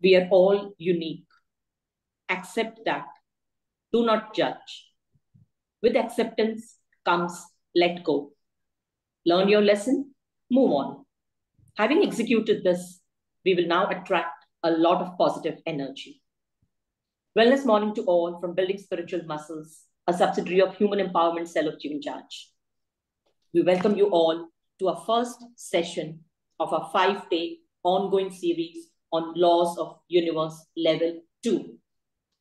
We are all unique. Accept that. Do not judge. With acceptance comes let go. Learn your lesson, move on. Having executed this, we will now attract a lot of positive energy. Wellness morning to all from Building Spiritual Muscles, a subsidiary of Human Empowerment Cell of Charge. We welcome you all to our first session of our 5-day ongoing series on Laws of Universe Level 2.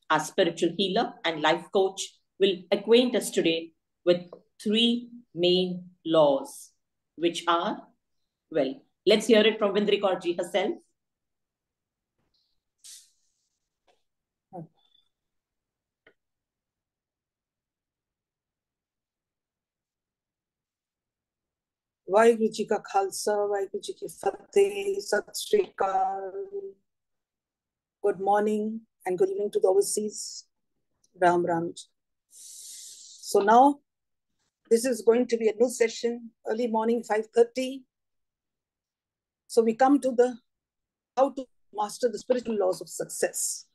Our spiritual healer and life coach will acquaint us today with 3 main laws, which are, well, let's hear it from Vindri Kaurji herself. Waheguru ji का खालसा वाहिगुरु जी की फतेह सत श्री अकाल good morning and good evening to the overseas ram ram so now this is going to be a new session early morning 5:30 so we come to the how to master the spiritual laws of success.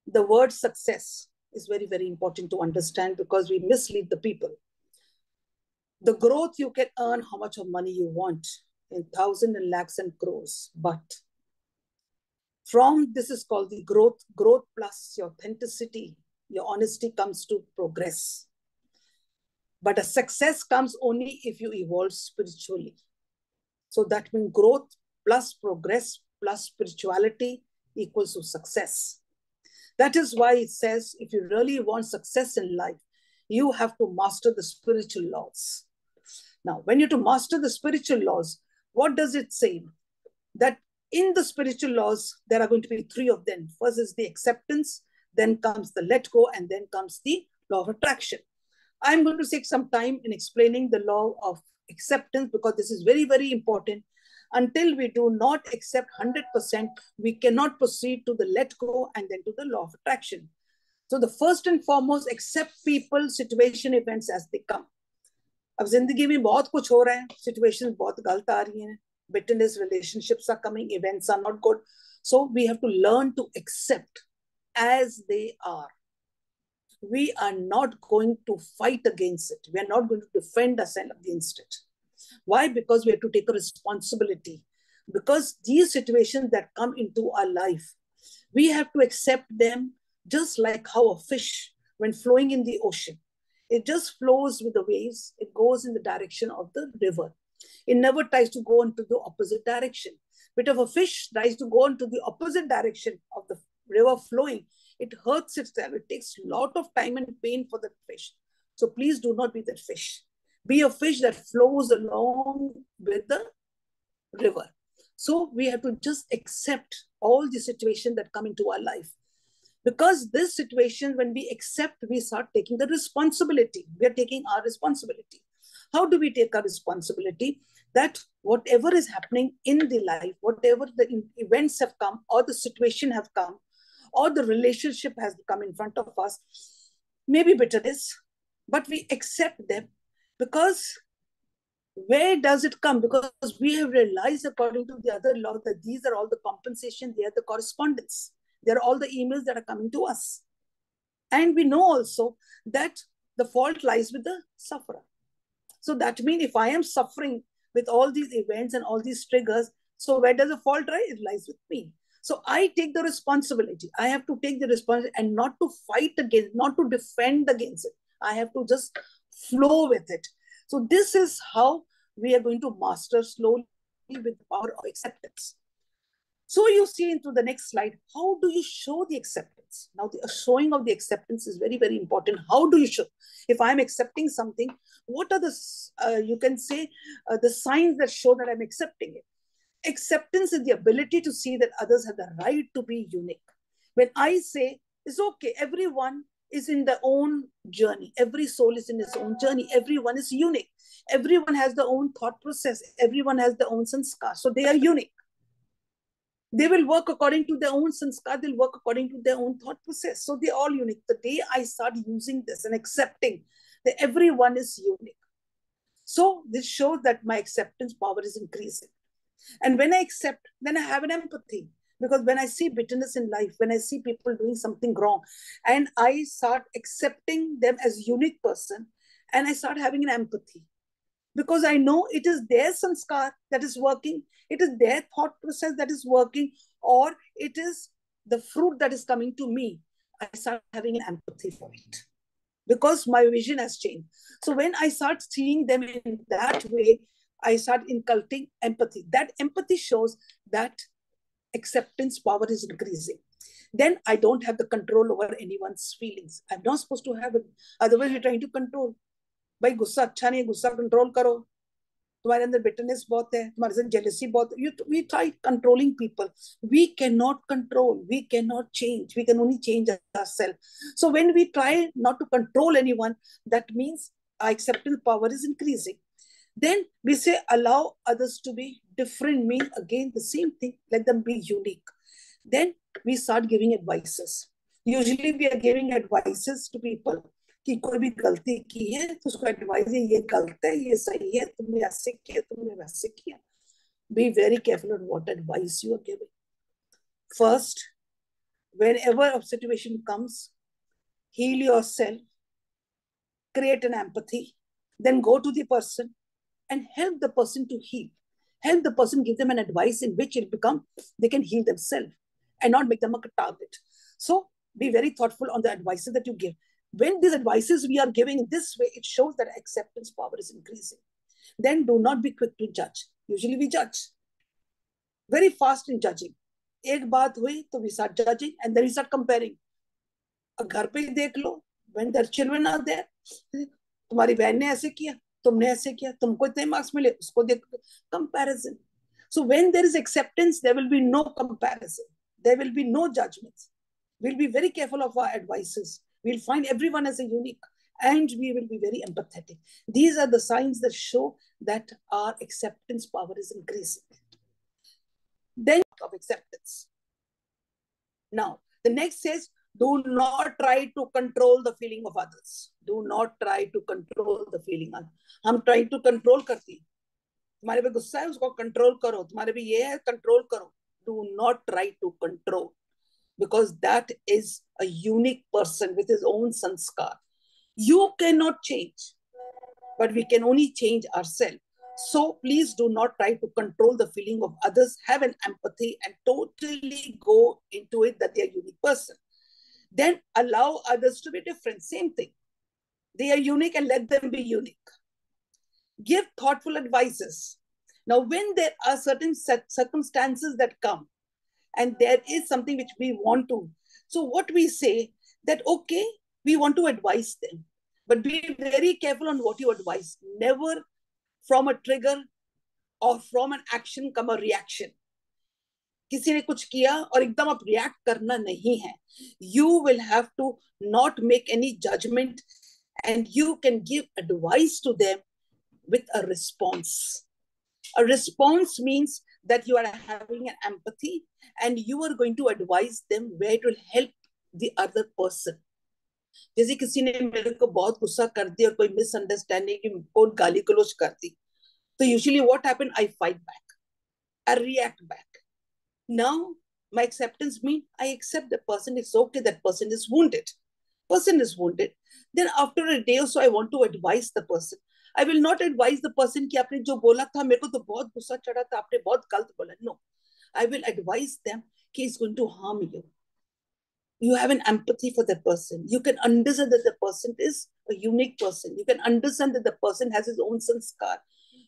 The word success is very, very important to understand because we mislead the people. The growth you can earn how much of money you want in thousands and lakhs and crores. But from this is called the growth plus your authenticity, your honesty comes to progress. But a success comes only if you evolve spiritually. So that means growth plus progress plus spirituality equals to success. That is why it says if you really want success in life, you have to master the spiritual laws. Now, when you're to master the spiritual laws, what does it say? That in the spiritual laws, there are going to be 3 of them. First is the acceptance, then comes the let go, and then comes the law of attraction. I'm going to take some time in explaining the law of acceptance because this is very, very important. Until we do not accept 100%, we cannot proceed to the let go and then to the law of attraction. So the first and foremost, accept people, situation, events as they come. अब जिंदगी में बहुत कुछ हो रहा है, situations बहुत गलत आ रही हैं, bitterness, relationships are coming, events are not good. So we have to learn to accept as they are. We are not going to fight against it. We are not going to defend ourselves against it. Why? Because we have to take a responsibility. Because these situations that come into our life, we have to accept them just like how a fish, when flowing in the ocean, it just flows with the waves. It goes in the direction of the river. It never tries to go into the opposite direction. But if a fish tries to go into the opposite direction of the river flowing, it hurts itself. It takes a lot of time and pain for that fish. So please do not be that fish. Be a fish that flows along with the river. So we have to just accept all the situations that come into our life. Because this situation, when we accept, we start taking the responsibility. We are taking our responsibility. How do we take our responsibility? That whatever is happening in the life, whatever the events have come, or the situation have come, or the relationship has come in front of us, maybe bitterness, but we accept them because where does it come? Because we have realized according to the other law that these are all the compensation, they are the correspondence. They're all the emails that are coming to us. And we know also that the fault lies with the sufferer. So that means if I am suffering with all these events and all these triggers, so where does the fault lie? It lies with me. So I take the responsibility. I have to take the responsibility and not to fight against, not to defend against it. I have to just flow with it. So this is how we are going to master slowly with the power of acceptance. So you see into the next slide, how do you show the acceptance? Now the showing of the acceptance is very, very important. How do you show? If I'm accepting something, what are the, you can say, the signs that show that I'm accepting it? Acceptance is the ability to see that others have the right to be unique. When I say, it's okay, everyone is in their own journey. Every soul is in its own journey. Everyone is unique. Everyone has their own thought process. Everyone has their own sanskar. So they are unique. They will work according to their own sanskar. They'll work according to their own thought process. So they're all unique. The day I start using this and accepting that everyone is unique. So this shows that my acceptance power is increasing. And when I accept, then I have an empathy. Because when I see bitterness in life, when I see people doing something wrong, and I start accepting them as unique person, and I start having an empathy, because I know it is their sanskar that is working, it is their thought process that is working, or it is the fruit that is coming to me. I start having an empathy for it because my vision has changed. So when I start seeing them in that way, I start inculcating empathy. That empathy shows that acceptance power is increasing. Then I don't have the control over anyone's feelings. I'm not supposed to have it. Otherwise, we're trying to control. भाई गुस्सा अच्छा नहीं है, गुस्सा control करो. तुम्हारे अंदर bitterness बहुत है, तुम्हारे अंदर jealousy बहुत है. We try controlling people. We cannot control. We cannot change. We can only change ourselves. So when we try not to control anyone, that means our acceptance power is increasing. Then we say allow others to be different, mean again the same thing, let them be unique. Then we start giving advices. Usually we are giving advices to people कि कोई भी गलती की है तो उसको advice है, ये गलत है, ये सही है, तुमने ऐसे किया, तुमने वैसे किया. Be very careful on what advice you are giving. First, whenever a situation comes, heal yourself, create an empathy, then go to the person and help the person to heal. Help the person, give them an advice in which it become they can heal themselves and not make them a target. So be very thoughtful on the advices that you give. When these advices we are giving in this way, it shows that acceptance power is increasing. Then do not be quick to judge. Usually we judge very fast in judging. एक बात हुई तो we start judging and then we start comparing. घर पे ही देख लो, when their children are there, तुम्हारी बहन ने ऐसे किया, तुमने ऐसे किया, तुमको इतने मार्क्स मिले, उसको देखो, comparison. So when there is acceptance, there will be no comparison. There will be no judgments. We'll be very careful of our advices. We'll find everyone as a unique, and we will be very empathetic. These are the signs that show that our acceptance power is increasing. Then of acceptance. Now, the next says, do not try to control the feeling of others. Do not try to control the feeling of others. हम try to control करती हैं. तुम्हारे पे गुस्सा है, उसको control करो. तुम्हारे पे ये है, control करो. Do not try to control, because that is a unique person with his own sanskar. You cannot change, but we can only change ourselves. So please do not try to control the feeling of others. Have an empathy and totally go into it that they are a unique person. Then allow others to be different. Same thing. They are unique and let them be unique. Give thoughtful advices. Now, when there are certain circumstances that come and there is something which we want to, so what we say that, okay, we want to advise them, but be very careful on what you advise. Never from a trigger or from an action come a reaction. किसी ने कुछ किया और एकदम आप react करना नहीं है. You will have to not make any judgment and you can give advice to them with a response. A response means that you are having an empathy and you are going to advise them where it will help the other person. जैसे किसी ने मेरे को बहुत गुस्सा कर दिया और कोई मिसअंडरस्टैंडिंग की बहुत गाली गलौज कर दी, तो usually what happened, I fight back, I react back. Now my acceptance means I accept the person. It's okay, that person is wounded. Person is wounded. Then after a day or so, I want to advise the person. I will not advise the person कि आपने जो बोला था मेरे को तो बहुत गुस्सा चढ़ा था, आपने बहुत गलत बोला. No, I will advise them कि it's going to harm you. You have an empathy for that person. You can understand that the person is a unique person. You can understand that the person has his own sanskar.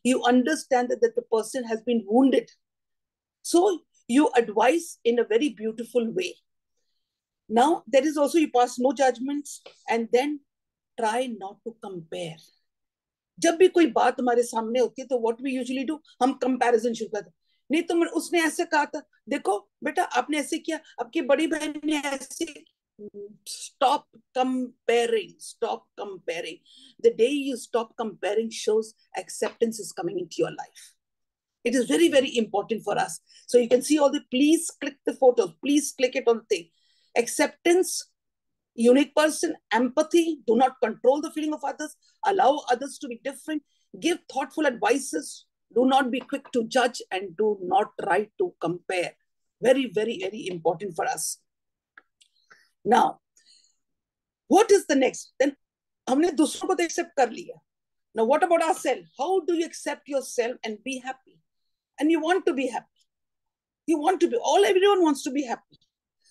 You understand that the person has been wounded. So you advise in a very beautiful way. Now, there is also, you pass no judgments and then try not to compare. जब भी कोई बात हमारे सामने होती है तो what we usually do, हम comparison शुरू करते हैं. नहीं तो उसने ऐसे कहा था, देखो बेटा आपने ऐसे किया, आपकी बड़ी बहन ने ऐसे. Stop comparing. Stop comparing. The day you stop comparing shows acceptance is coming into your life. It is very, very important for us. So you can see all the, please click the photos. Please click it on the thing. Acceptance, unique person, empathy, do not control the feeling of others, allow others to be different, give thoughtful advices, do not be quick to judge and do not try to compare. Very, very, very important for us. Now, what is the next? Then हमने दूसरों को तो accept कर लिया. Now, what about ourselves? How do you accept yourself and be happy? And you want to be happy. You want to be, everyone wants to be happy.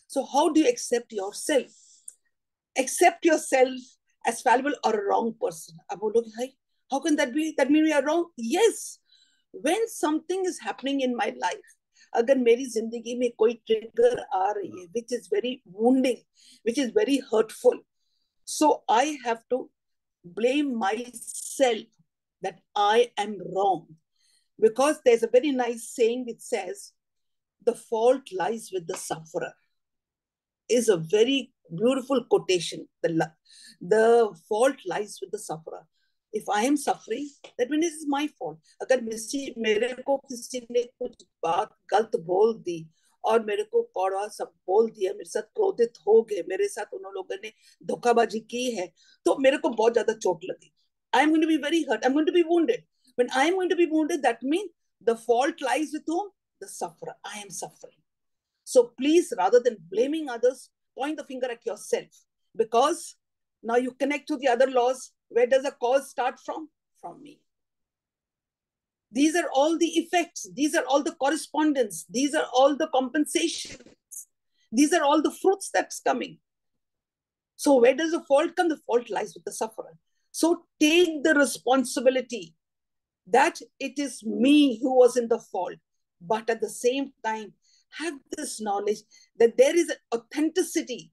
So how do you accept yourself? Accept yourself as fallible or a wrong person. अब बोलोगे भाई, how can that be? That means we are wrong? Yes. When something is happening in my life, अगर मेरी जिंदगी में कोई trigger आ रही है, which is very wounding, which is very hurtful, so I have to blame myself that I am wrong. Because there's a very nice saying which says, the fault lies with the sufferer. Is a very beautiful quotation. The fault lies with the sufferer. If I am suffering, that means it's my fault. अगर मेरे को किसी ने कुछ बात गलत बोल दी और मेरे को कौड़ा सब बोल दिया, मेरे साथ क्रोधित हो गए, मेरे साथ उन लोगों ने धोखाबाजी की है, तो मेरे को बहुत ज्यादा चोट लगी. I am going to be very hurt. I'm going to be wounded. When I am going to be wounded, that means the fault lies with whom? The sufferer. I am suffering. So please, rather than blaming others, point the finger at yourself. Because now you connect to the other laws. Where does the cause start from? From me. These are all the effects. These are all the correspondence. These are all the compensations. These are all the fruits that's coming. So where does the fault come? The fault lies with the sufferer. So take the responsibility that it is me who was in the fault. But at the same time, have this knowledge that there is an authenticity.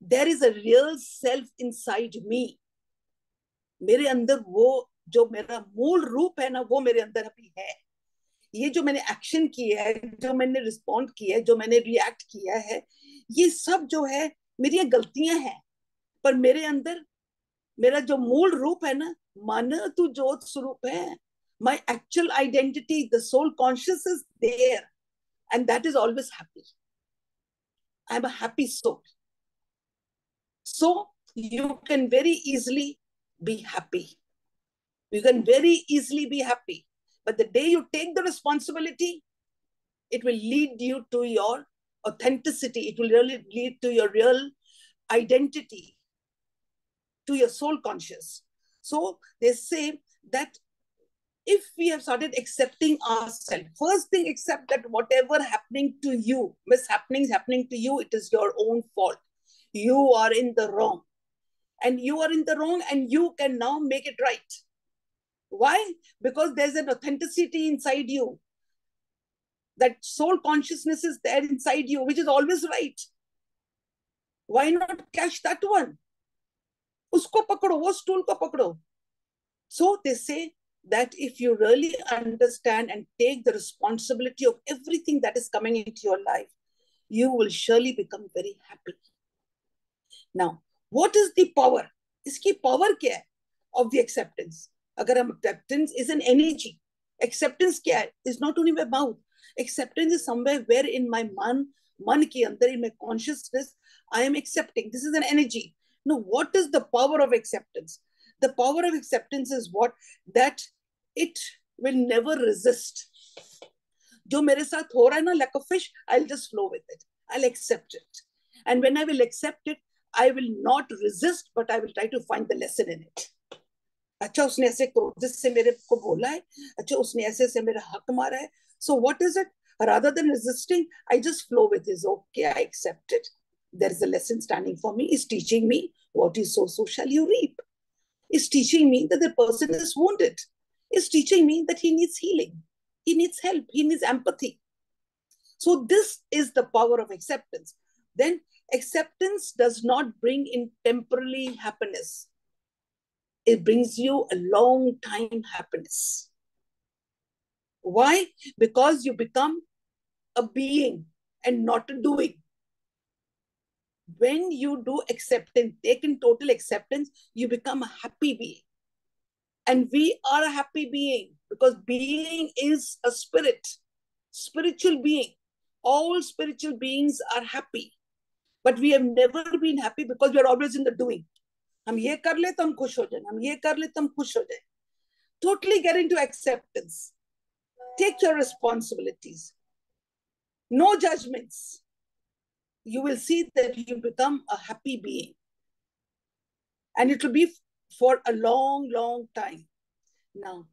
There is a real self inside me. मेरे अंदर वो जो मेरा मूल रूप है ना, वो मेरे अंदर अभी है. ये जो मैंने एक्शन किया है, जो मैंने रिस्पॉन्ड किया है, जो मैंने रिएक्ट किया है, ये सब जो है मेरी गलतियां हैं. पर मेरे अंदर मेरा जो मूल रूप है ना, मन तू ज्योत स्वरूप है. My actual identity, the soul conscious is there. And that is always happy. I'm a happy soul. So you can very easily be happy. You can very easily be happy. But the day you take the responsibility, it will lead you to your authenticity. It will really lead to your real identity, to your soul conscious. So they say that if we have started accepting ourselves, first thing, accept that whatever happening to you, mishappenings happening to you, it is your own fault. You are in the wrong. And you are in the wrong and you can now make it right. Why? Because there's an authenticity inside you. That soul consciousness is there inside you, which is always right. Why not catch that one? Usko pakdo, wo stool ko pakdo. So they say that if you really understand and take the responsibility of everything that is coming into your life, you will surely become very happy. Now, what is the power? Iski power kya hai of the acceptance? Agar acceptance is an energy. Acceptance kya hai? Is not only my mouth. Acceptance is somewhere where in my man ke andar, in my consciousness, I am accepting. This is an energy. Now, what is the power of acceptance? The power of acceptance is what? That it will never resist. जो मेरे साथ हो रहा है ना, like a fish, I'll just flow with it. I'll accept it. And when I will accept it, I will not resist, but I will try to find the lesson in it. अच्छा उसने ऐसे क्रोध से मेरे को बोला है, अच्छा उसने ऐसे से मेरा हक मारा है. So what is it? Rather than resisting, I just flow with it. Okay, I accept it. There is a lesson standing for me. It's teaching me what you sow, so shall you reap. It's teaching me that the person is wounded. It's teaching me that he needs healing. He needs help. He needs empathy. So this is the power of acceptance. Then acceptance does not bring in temporary happiness. It brings you a long time happiness. Why? Because you become a being and not a doing. When you do acceptance, take in total acceptance, you become a happy being. And we are a happy being because being is a spirit, spiritual being. All spiritual beings are happy. But we have never been happy because we are always in the doing. हम ये कर ले तो हम खुश हो जाए, हम ये कर ले तो हम खुश हो जाए. Totally get into acceptance. Take your responsibilities. no judgments, you will see that you become a happy being. And it will be for a long, long time. Now,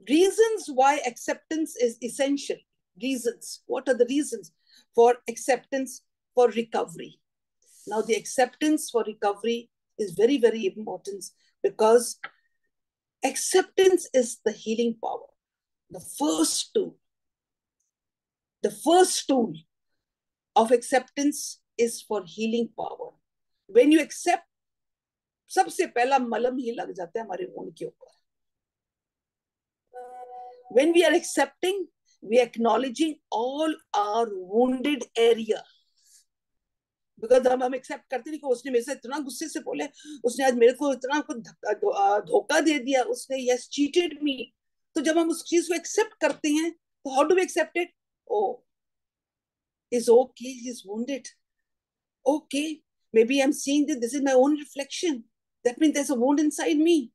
reasons why acceptance is essential. Reasons. What are the reasons for acceptance for recovery? Now, the acceptance for recovery is very, very important because acceptance is the healing power. The first tool of acceptance is for healing power. When you accept, सबसे पहला मलम ही लग जाता है हमारे wound के ऊपर. When we are accepting, we are acknowledging all our wounded area. Because हम एक्सेप्ट करते नहीं कि उसने मेरे से इतना गुस्से से बोले, उसने आज मेरे को इतना धोखा दे दिया, उसने यस चीटेड मी. तो जब हम उस चीज को एक्सेप्ट करते हैं, तो how do we accept it? Oh, is okay, he is wounded. Okay, maybe I'm seeing this is my own reflection. That means there's a wound inside me.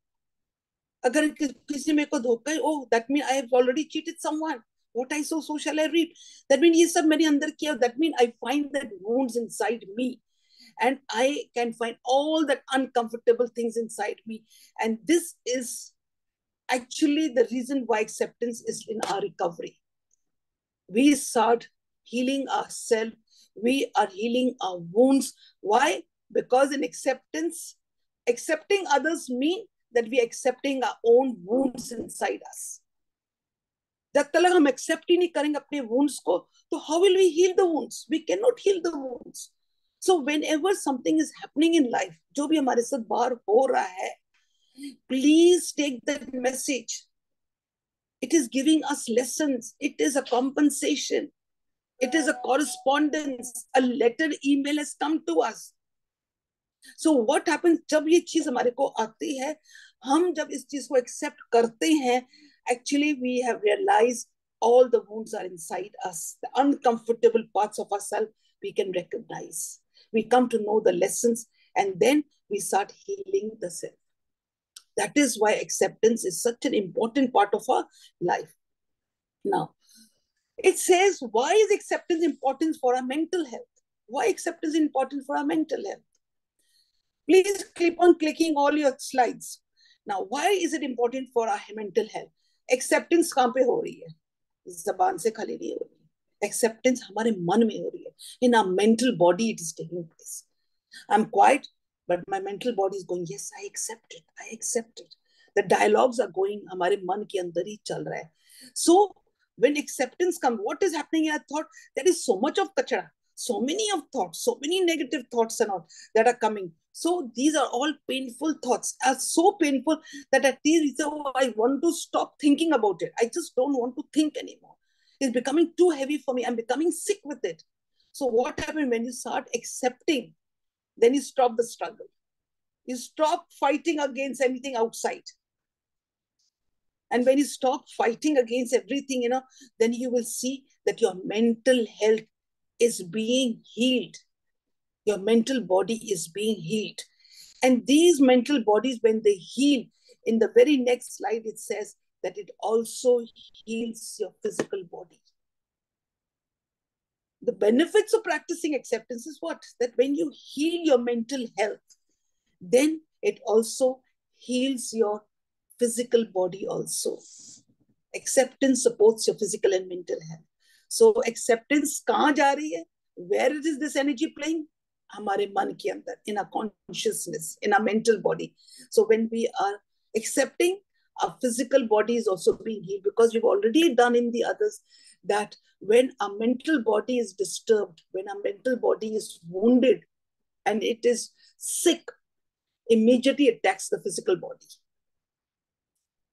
अगर किसी मेरे को धोखा है, oh, that means I have already cheated someone. What I sow, so shall I reap. That means ये सब मैंने अंदर किया. That means I find that wounds inside me, and I can find all that uncomfortable things inside me. And this is actually the reason why acceptance is in our recovery. We start healing ourselves. We are healing our wounds. Why? Because in acceptance, accepting others means that we are accepting our own wounds inside us. जब तक हम accept ही नहीं करेंगे अपने wounds को, तो how will we heal the wounds? We cannot heal the wounds. So whenever something is happening in life, जो भी हमारे साथ बाहर हो रहा है, please take that message. It is giving us lessons. It is a compensation. It is a correspondence. A letter, email has come to us. So what happens जब ये चीज हमारे को आती है, हम जब इस चीज को एक्सेप्ट करते हैं, actually we have realized all the wounds are inside us. The uncomfortable parts of ourselves we can recognize. We come to know the lessons, and then we start healing the self. That is why acceptance is such an important part of our life. Now, it says, why is acceptance important for our mental health? Why acceptance is important for our mental health? Please keep on clicking all your slides. Now, why is it important for our mental health? Acceptance कहाँ पे हो रही है? ज़बान से खाली नहीं हो रही है. Acceptance हमारे मन में हो रही है. In our mental body, it is taking place. I'm quiet, but my mental body is going, yes, I accept it. I accept it. The dialogues are going, हमारे मन के अंदर ही चल रहा है. So, when acceptance comes, what is happening in our thought? There is so much of kachara, so many of thoughts, so many negative thoughts and all that are coming. So these are all painful thoughts, are so painful that at least I want to stop thinking about it. I just don't want to think anymore. It's becoming too heavy for me. I'm becoming sick with it. So what happens when you start accepting? Then you stop the struggle. You stop fighting against anything outside. And when you stop fighting against everything, then you will see that your mental health is being healed. Your mental body is being healed. And these mental bodies, when they heal, in the very next slide, it says that it also heals your physical body. The benefits of practicing acceptance is what? That when you heal your mental health, then it also heals your physical body also. Acceptance supports your physical and mental health. So acceptance कहाँ जा रही है? Where is this energy playing? हमारे मन के अंदर, in our consciousness, in our mental body. So when we are accepting, our physical body is also being healed, because we've already done in the others that when our mental body is disturbed, when our mental body is wounded and it is sick, immediately attacks the physical body.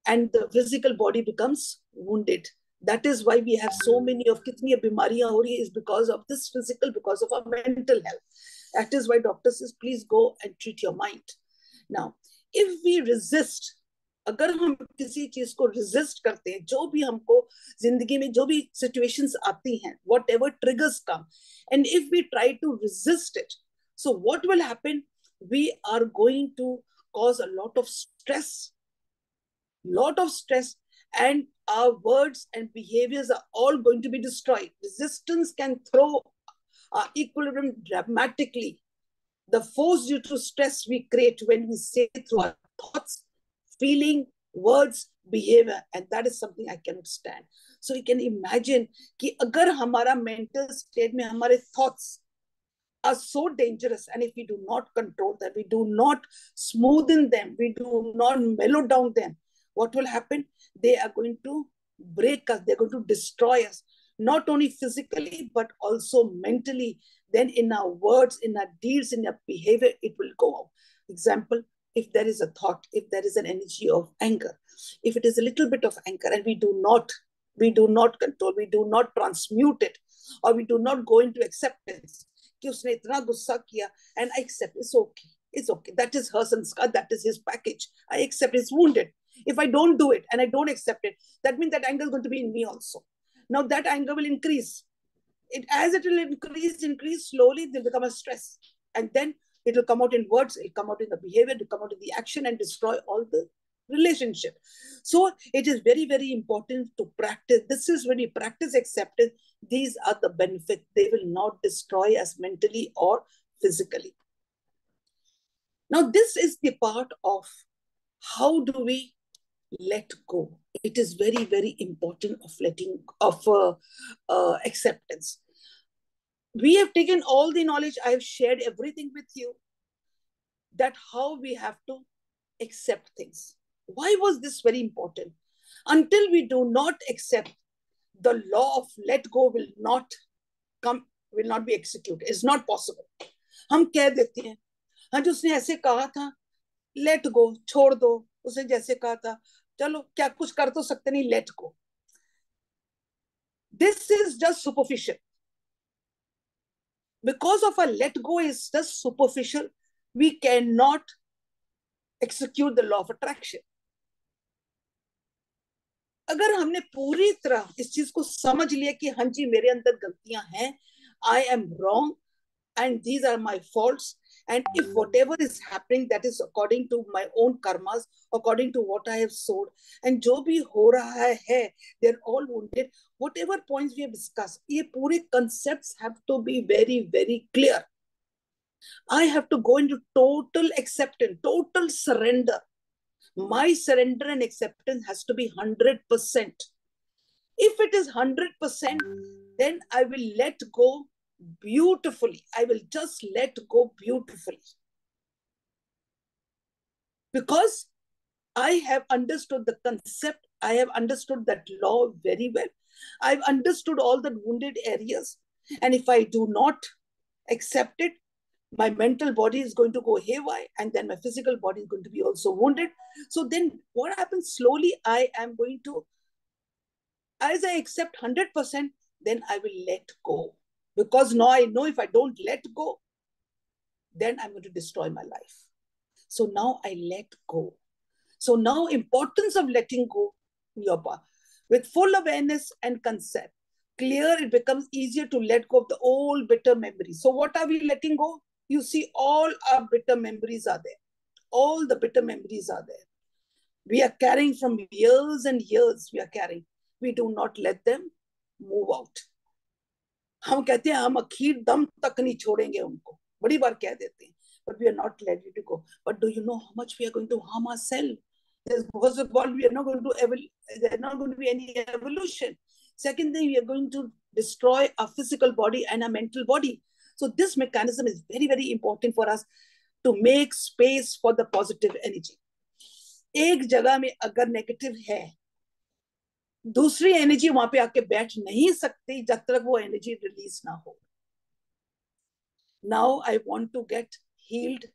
And the physical body becomes wounded. That is why we have so many of kitni bimariyan ho rahi is because of this physical, because of our mental health. That is why doctor says, please go and treat your mind. Now, if we resist, अगर हम किसी चीज को resist करते हैं, जो भी हमको जिंदगी में जो भी situations आती हैं, whatever triggers come, and if we try to resist it, so what will happen? We are going to cause a lot of stress, and our words and behaviors are all going to be destroyed. Resistance can throw our equilibrium dramatically. The force due to stress we create when we say through our thoughts, feeling, words, behavior, and that is something I cannot stand. So you can imagine कि अगर हमारा mental state में हमारे thoughts are so dangerous, and if we do not control them, we do not smoothen them, we do not mellow down them, what will happen? They are going to break us, they're going to destroy us, not only physically but also mentally. Then in our words, in our deeds, in our behavior, it will go out. Example, if there is a thought, if there is an energy of anger, if it is a little bit of anger and we do not control, we do not transmute it, or we do not go into acceptance कि उसने इतना गुस्सा किया, and I accept, it's okay, that is her sanskar, that is his package, I accept, it's wounded. If I don't do it and I don't accept it, that means that anger is going to be in me also. Now that anger will increase. As it will increase slowly, it will become a stress, and then it will come out in words, it will come out in the behavior, it will come out in the action and destroy all the relationship. So it is very, very important to practice. This is when we practice acceptance, these are the benefits. They will not destroy us mentally or physically. Now, this is the part of how do we let go. It is very, very important of acceptance. We have taken all the knowledge. I have shared everything with you, that how we have to accept things. Why was this very important? Until we do not accept, the law of let go will not be executed. It's not possible. हम कह देते हैं, हाँ जो उसने ऐसे कहा था, let go, छोड़ दो, उसने जैसे कहा था, चलो क्या कुछ कर तो सकते नहीं, let go. This is just superficial. Because of a let go is just superficial, we cannot execute the law of attraction. अगर हमने पूरी तरह इस चीज को समझ लिया कि हाँ जी मेरे अंदर गलतियां हैं, I am wrong and these are my faults, and if whatever is happening that is according to my own karmas, according to what I have sowed, and जो भी हो रहा है, they're all wounded. Whatever points we have discussed, ये पूरे concepts have to be very, very clear. I have to go into total acceptance, total surrender. My surrender and acceptance has to be 100%. If it is 100%, then I will let go beautifully. I will just let go beautifully. Because I have understood the concept, I have understood that law very well. I've understood all the wounded areas. And if I do not accept it, my mental body is going to go haywire, and then my physical body is going to be also wounded. So then what happens? Slowly, I am going to, as I accept 100%, then I will let go. Because now I know if I don't let go, then I'm going to destroy my life. So now I let go. So now importance of letting go, with full awareness and concept, clear, it becomes easier to let go of the old bitter memories. So what are we letting go? You see, all our bitter memories are there. All the bitter memories are there. We are carrying from years and years, we are carrying. We do not let them move out. हम कहते हैं हम आखिर दम तक नहीं छोड़ेंगे उनको, बड़ी बार कह देते हैं, but we are not ready to go. But do you know how much we are going to harm ourselves? First of all, we are not going to there's not going to be any evolution. Second thing, we are going to destroy our physical body and our mental body. So this mechanism is very, very important for us to make space for the positive energy. एक जगह में अगर negative है, दूसरी energy वहां पे आके बैठ नहीं सकती जब तक वो एनर्जी रिलीज ना हो. Now I want to get healed.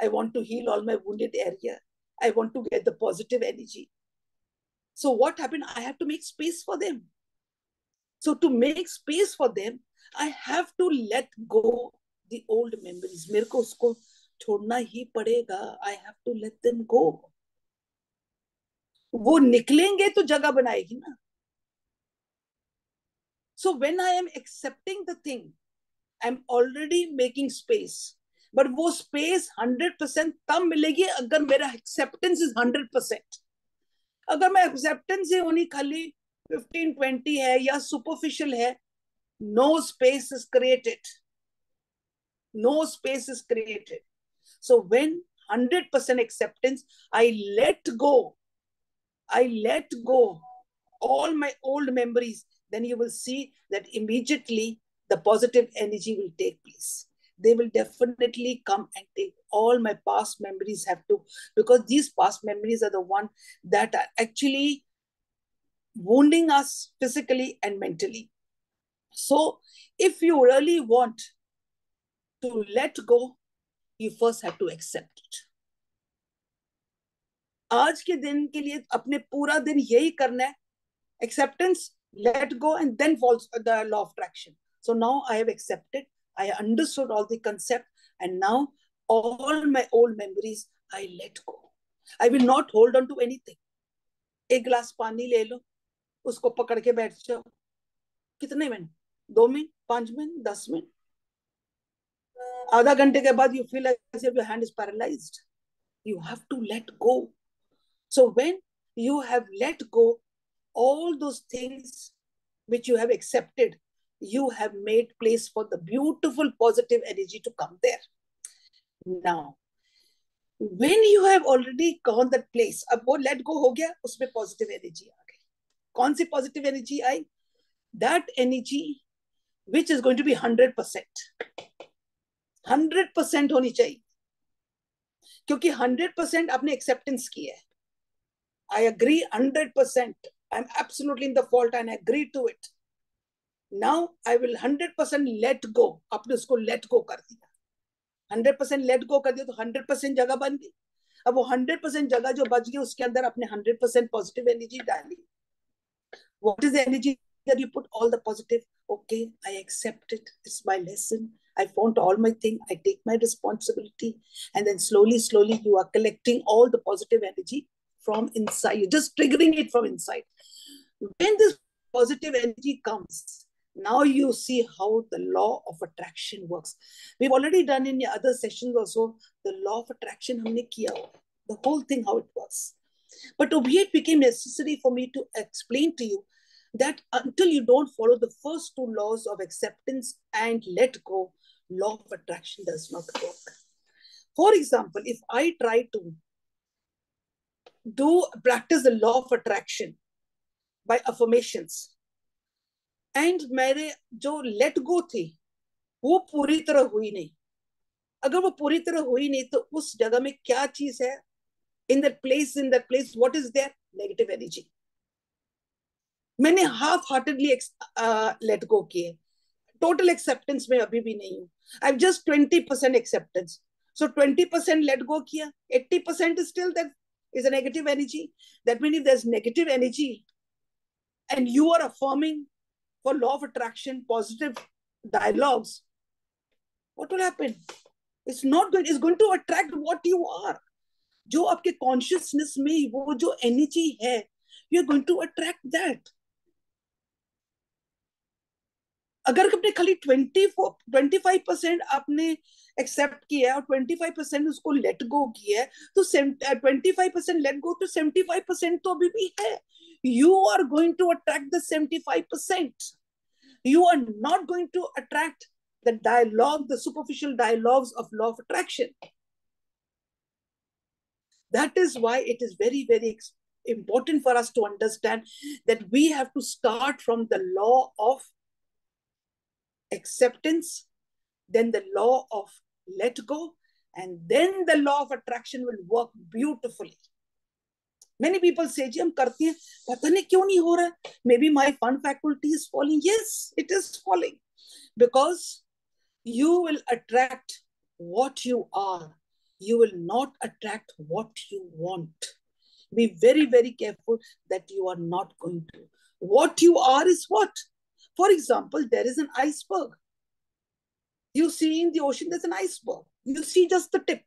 I want to heal all my wounded area. I want to get the positive energy. So what happened? I have to make space for them. So to make space for them, I have to let go the old memories. मेरे को उसको छोड़ना ही पड़ेगा. I have to let them go. वो निकलेंगे तो जगह बनाएगी ना. So when I am accepting the thing, I'm already making space. But वो space 100% तब मिलेगी अगर मेरा acceptance is 100%. अगर मैं एक्सेप्टेंस ही होनी खाली 15-20 है या सुपरफिशियल है, no space is created. No space is created. So when 100% acceptance, I let go all my old memories, then you will see that immediately the positive energy will take place. They will definitely come and take all my past memories have to, because these past memories are the one that are actually wounding us physically and mentally. So if you really want to let go, you first have to accept it. आज के दिन के लिए अपने पूरा दिन यही करना है, acceptance, let go, and then falls the law of attraction. So now I have accepted, I understood all the concept, and now all my old memories I let go. I will not hold on to anything. एक गिलास पानी ले लो, उसको पकड़ के बैठ जाओ, कितने मिनट, 2 मिनट, 5 मिनट, 10 मिनट, आधा घंटे के बाद you feel as if your hand is paralyzed. You have to let go. So when you have let go all those things which you have accepted, you have made place for the beautiful positive energy to come there. Now, when you have already gone that place, अब वो let go हो गया, उसमें positive energy आ गई. कौन सी positive energy I? That energy which is going to be 100%. 100% होनी चाहिए, क्योंकि 100% आपने acceptance की है. I agree 100%. I'm absolutely in the fault and I agree to it. Now I will 100% let go. आपने उसको let go कर दिया, 100% let go कर दिया, तो 100% जगह बन गई. अब वो 100% जगह जो बच गई, उसके अंदर अपने 100% positive energy डाली. What is the energy that you put? All the positive. Okay, I accept it. It's my lesson. I found all my thing. I take my responsibility. And then slowly, slowly, you are collecting all the positive energy from inside. You're just triggering it from inside. When this positive energy comes, now you see how the law of attraction works. We've already done in the other sessions also the law of attraction. हमने किया, the whole thing, how it works. But over here, it became necessary for me to explain to you that until you don't follow the first 2 laws of acceptance and let go, law of attraction does not work. For example, if I try to practice the law of attraction by affirmations, and मेरे जो let go थी, वो पूरी तरह हुई नहीं. अगर वो पूरी तरह हुई नहीं, तो उस जगह में क्या चीज है? In that place, what is there? Negative energy. मैंने half heartedly let go किए, total acceptance में अभी भी नहीं हूँ. I've just 20% acceptance. So 20% let go किया, 80% is still that is a negative energy. That means if there's negative energy and you are affirming for law of attraction, positive dialogues, what will happen? It's going to attract what you are. जो आपके consciousness में वो जो energy है, you're going to attract that. अगर आपने खाली 25% आपने एक्सेप्ट किया और 25% उसको लेट गो किया है, तो 25% लेट गो तो 75% तो अभी भी है. You are going to attract the 75%. You are not going to attract the dialogue, the superficial dialogues of law of attraction. That is why it is very, very important for us to understand that we have to start from the law of acceptance, then the law of let go, and then the law of attraction will work beautifully. Many people say, जी हम करते हैं, पता नहीं क्यों नहीं हो रहा. Maybe my fun faculty is falling. Yes, it is falling, because you will attract what you are. You will not attract what you want. Be very, very careful that you are not going to. What you are is what? For example, there is an iceberg. You see in the ocean, there's an iceberg. You see just the tip.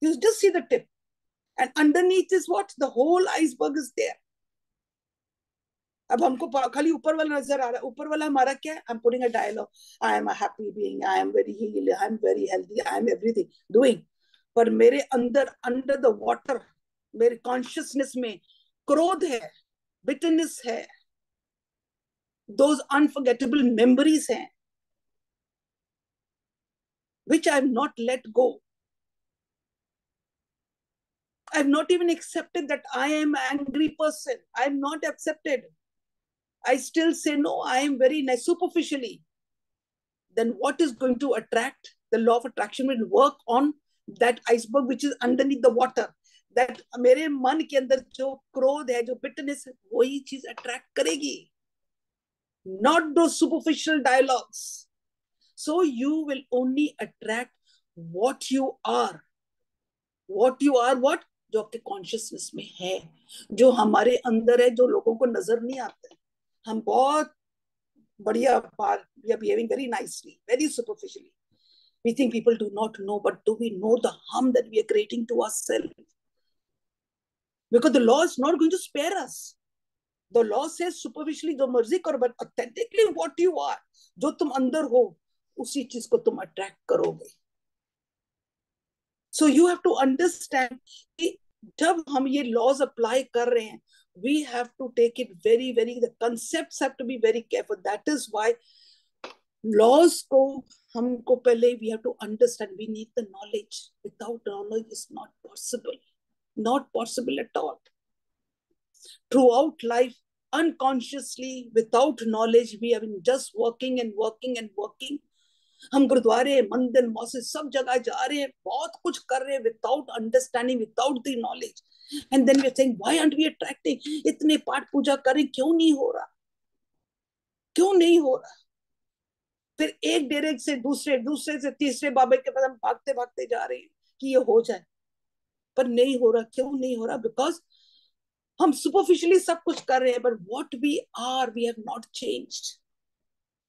You just see the tip. And underneath is what? The whole iceberg is there. अब हमको खाली ऊपर वाला नजर आ रहा है. ऊपर वाला हमारा क्या है? I'm putting a dialogue. I am a happy being. I am very healed. I am very healthy. I am everything doing. पर मेरे अंदर, under the water, मेरे consciousness में क्रोध है, बिटरनेस है, those unforgettable memories हैं, which I have not let go. I have not even accepted that I am an angry person. I am not accepted. I still say no, I am very nice superficially. Then what is going to attract? The law of attraction will work on that iceberg which is underneath the water. That मेरे मन के अंदर जो क्रोध है, जो bitterness है, वही चीज attract करेगी. Not those superficial dialogues. So you will only attract what you are. What you are, what? जो आपके कॉन्शियसनेस में है, जो हमारे अंदर है, जो लोगों को नजर नहीं आता है. हम बहुत बढ़िया we are behaving very nicely, very superficially. We think people do not know, but do we know the harm that we are creating to ourselves? Because the law is not going to spare us. The law says superficially जो मर्जी करो, but authentically what you are, जो तुम अंदर हो, उसी चीज को तुम अट्रैक्ट करोगे. So you have to understand कि जब हम ये laws apply कर रहे हैं, we have to take it very, very, the concepts have to be very careful. That is why laws को हमको पहले we have to understand. We need the knowledge. Without knowledge, it's not possible. Not possible at all. Throughout life, unconsciously, without knowledge, we have been just working and working and working. हम गुरुद्वारे, मंदिर, मौसे सब जगह जा रहे हैं, बहुत कुछ कर रहे हैं without understanding, without the knowledge. And then we're saying, why aren't we attracting? इतने पाठ पूजा करें, क्यों नहीं हो रहा? क्यों नहीं हो रहा? फिर एक डेरे से दूसरे, दूसरे से तीसरे बाबा के पास हम भागते भागते जा रहे हैं कि ये हो जाए, पर नहीं हो रहा. क्यों नहीं हो रहा? बिकॉज हम सुपरफिशियली सब कुछ कर रहे हैं, but what we are, we have not changed.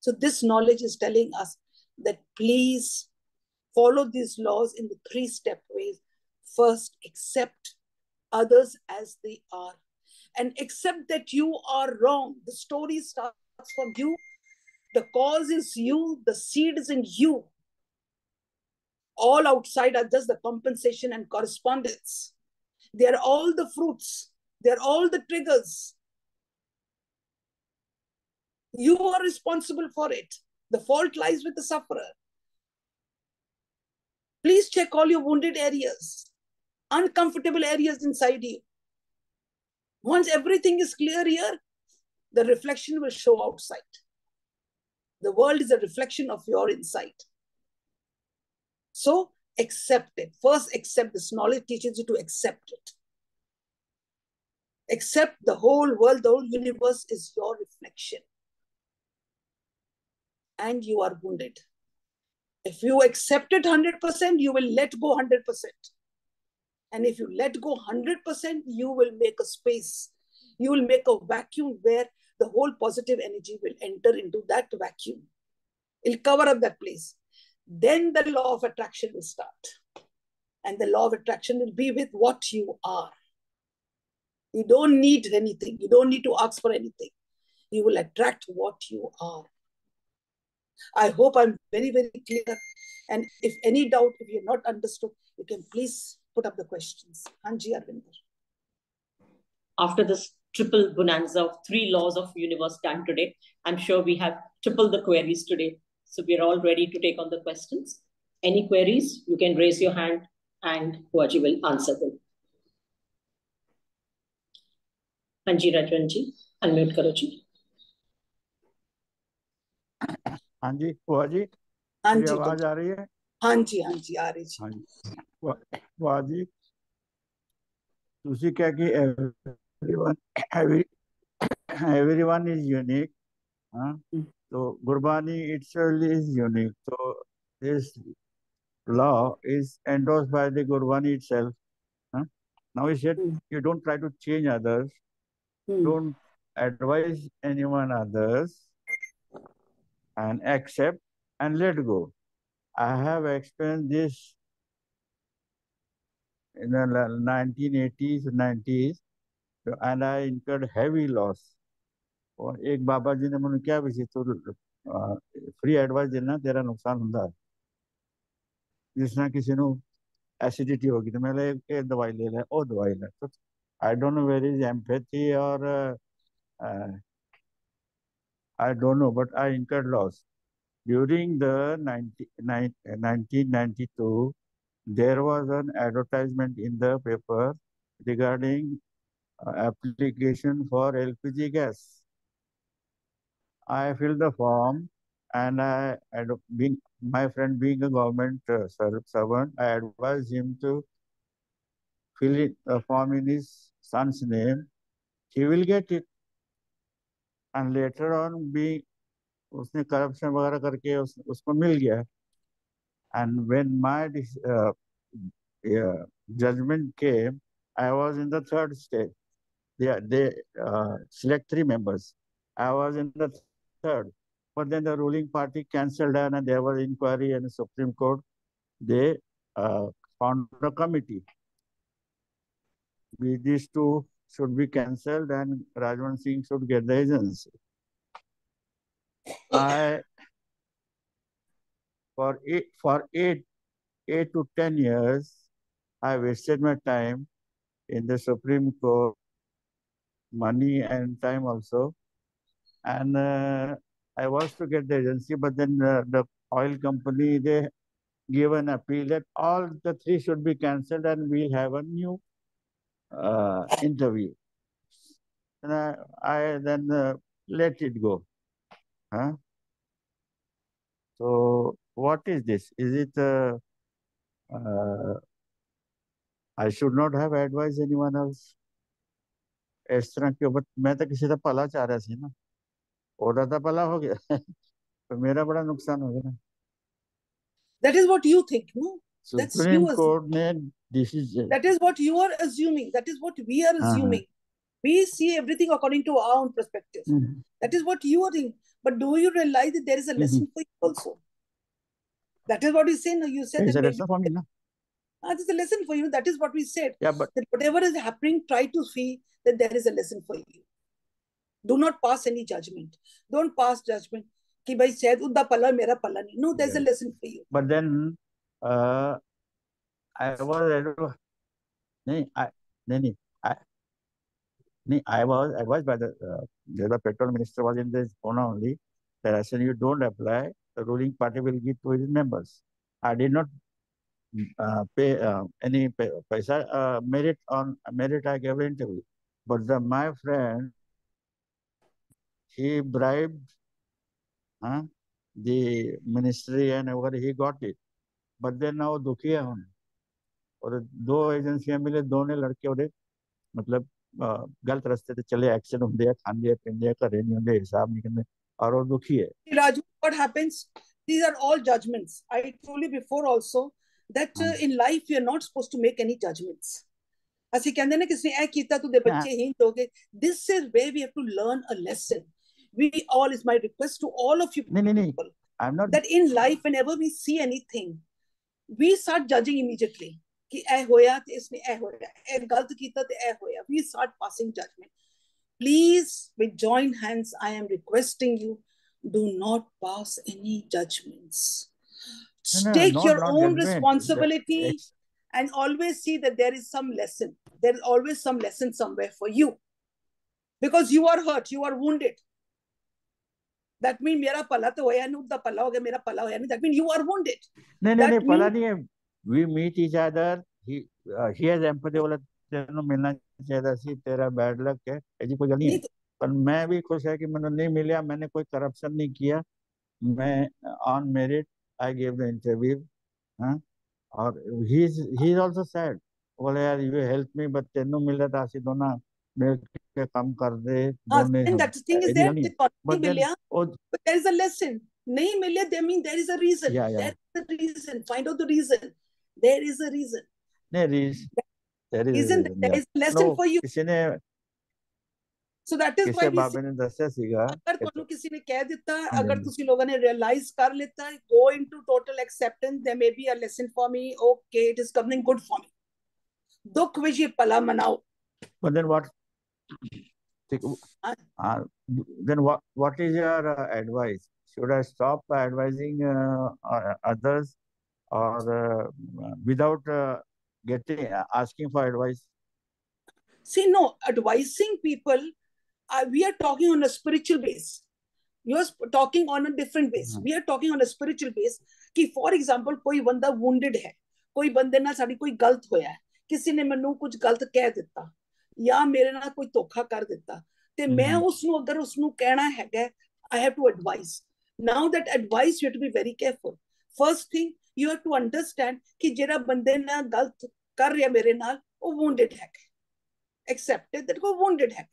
So this knowledge is telling us that please follow these laws in the 3-step ways. First, accept others as they are, and accept that you are wrong. The story starts from you. The cause is you. The seed is in you. All outside are just the compensation and correspondence. They are all the fruits. They are all the triggers. You are responsible for it. The fault lies with the sufferer. Please check all your wounded areas, uncomfortable areas inside you. Once everything is clear here, the reflection will show outside. The world is a reflection of your inside. So accept it. First, accept this knowledge teaches you to accept it. Accept the whole world, the whole universe is your reflection. And you are wounded. If you accept it 100%, you will let go 100%. And if you let go 100%, you will make a space. You will make a vacuum where the whole positive energy will enter into that vacuum. It'll cover up that place. Then the law of attraction will start. And the law of attraction will be with what you are. You don't need anything. You don't need to ask for anything. You will attract what you are. I hope I'm very, very clear. And if any doubt, if you're not understood, you can please put up the questions. Hanji Arvinder. After this triple bonanza of 3 laws of universe done today, I'm sure we have triple the queries today. So we're all ready to take on the questions. Any queries, you can raise your hand and Huaji will answer them. Hanji Rajwanji, unmute karo ji. हाँ जी बुआ जी, हाँ मेरी जी, आवाज आ रही है? हाँ जी, हाँ जी, आ रही जी. हाँ जी बुआ जी, ਤੁਸੀਂ ਕਿਹਾ कि everyone is unique, हाँ? तो Gurbani itself is unique. So this law is endorsed by the Gurbani itself. Huh? Now he said, you don't try to change others, don't advise anyone others, and accept and let go. I have experienced this in the 1980s, 90s, and I incurred heavy loss. और एक बाबा जी ने मैंने क्या भी तो free advice देना तेरा नुकसान ਹੁੰਦਾ ਹੈ ਜਿਸ ਨਾਲ ਕਿਸੇ ਨੂੰ ਐਸਿਡਿਟੀ ਹੋ ਗਈ ਤੇ ਮੈਂ ਲੈ ਇਹ ਦਵਾਈ ਲੈ ਲੈ ਉਹ ਦਵਾਈ ਲੈ I don't know where is empathy or I don't know, but I incurred loss. During the 1992, there was an advertisement in the paper regarding application for LPG gas. I filled the form and being my friend being a government servant, I advised him to fill it the form in his son's name. He will get it. And later on, being उसने corruption वगैरह करके उसको मिल गया. And when my judgment came, I was in the third stage. They select 3 members. I was in the third. But then the ruling party cancelled and there was inquiry in the Supreme Court. They found a committee. These 2 should be cancelled and Rajwan Singh should get the agency. For 8 to 10 years, I wasted my time in the Supreme Court, money and time also. And I was to get the agency, but then the oil company, they gave an appeal that all the 3 should be cancelled and we'll have a new interview. And I then let it go. Huh? So what is this? Is it I should not have advised anyone else? इस तरह के but मैं तो किसी का भला चाह रहा सी ना ਉਹਦਾ ਤਾਂ ਭਲਾ ਹੋ ਗਿਆ तो मेरा बड़ा नुकसान हो गया ना. That is what you think, no? That's Supreme you Court ने decision. That is what you are assuming. That is what we are assuming. We see everything according to our own perspective. That is what you are thinking. But do you realize that there is a lesson for you also? That is what you say. No, you said It's that a lesson for me, no? That is a lesson for you. That is what we said. Yeah, but that whatever is happening, try to see that there is a lesson for you. Do not pass any judgment. Don't pass judgment. कि भाई शायद उदा पला मेरा पला नहीं. No, there's a lesson for you. But then I was I was advised by the petrol minister was in this phone only that I said you don't apply, the ruling party will give to its members. I did not pay any paisa merit I gave an interview. But my friend, he bribed the ministry and whatever he got it. But then now दुखी है हम और 2 एजेंसियां मिले 2 ने लड़के और मतलब गलत रास्ते पे चले एक्शन होंगे खांदे पिंदे करे नहीं होंगे हिसाब नहीं करने और वो दुखी है. Raju, what happens? These are all judgments. I told you before also that in life we are not supposed to make any judgments. ਅਸੀਂ ਕਹਿੰਦੇ ਨੇ ਕਿਸੇ ਨੇ ਇਹ ਕੀਤਾ ਤੂੰ ਦੇ ਬੱਚੇ ਹੀ ਹੋਗੇ. This is where we have to learn a lesson. We all is my request to all of you people. I'm not that in life whenever we see anything, we start judging immediately. कि ਇਹ ਹੋਇਆ ਤੇ ਇਸਨੇ ਇਹ ਹੋਇਆ, ਇਹ ਗਲਤ ਕੀਤਾ ਤੇ ਇਹ ਹੋਇਆ. We start passing judgment. Please, with joined hands, I am requesting you, do not pass any judgments. Take your own responsibility and always see that there is some lesson. There is always some lesson somewhere for you. Because you are hurt, you are wounded. That means मेरा पला तो होया नहीं, उदा पला हो गया, मेरा पला होया नहीं. That means you are wounded. नहीं पला नहीं है. We meet each other. He has empathy. बोला तेरे मिलना चाहिए सी, तेरा बैड लक है, ऐसी कोई गल नहीं है. पर मैं भी खुश है कि मैंने नहीं मिला, मैंने कोई करप्शन नहीं किया. मैं on merit I gave the interview. और he is also sad. बोले यार you help me, but तेनू मिला था सी दोना मेरे के काम कर दे दोने. And that thing is there. But there is a lesson. नहीं मिले, they mean there is a reason. Yeah. There is a reason. Find out the reason. There is a reason. There is a reason. There is a lesson for you. किसी ने So that is why we बाबे ने दस्या सीगा. अगर ਤੁਹਾਨੂੰ ਕਿਸੇ ਨੇ ਕਹਿ ਦਿੱਤਾ, अगर ਤੁਸੀਂ लोगों ने realize कर लेता, go into total acceptance. There may be a lesson for me. Okay, it is something good for me. दुख ਵਿੱਚ ये पला मनाओ. But then what? Then what is your advice? Should I stop advising others or without asking for advice? See, no, advising people, we are talking on a spiritual base. You're talking on a different base. We are talking on a spiritual base. कि for example, कोई बंदा wounded है, कोई बंदे नाल साडी कोई गलत होया है, किसी ने मैनू कुछ गलत कह दिता, या मेरे नाल कोई धोखा कर दिता, ते मैं उसनू अगर उसनू कहना है, I have to advise. Now that advice, you have to be very careful. First thing, you have to understand कि जेड़ा बंदे नाल गलत कर रहा मेरे नाल, वो wounded है. Accepted that वो wounded है.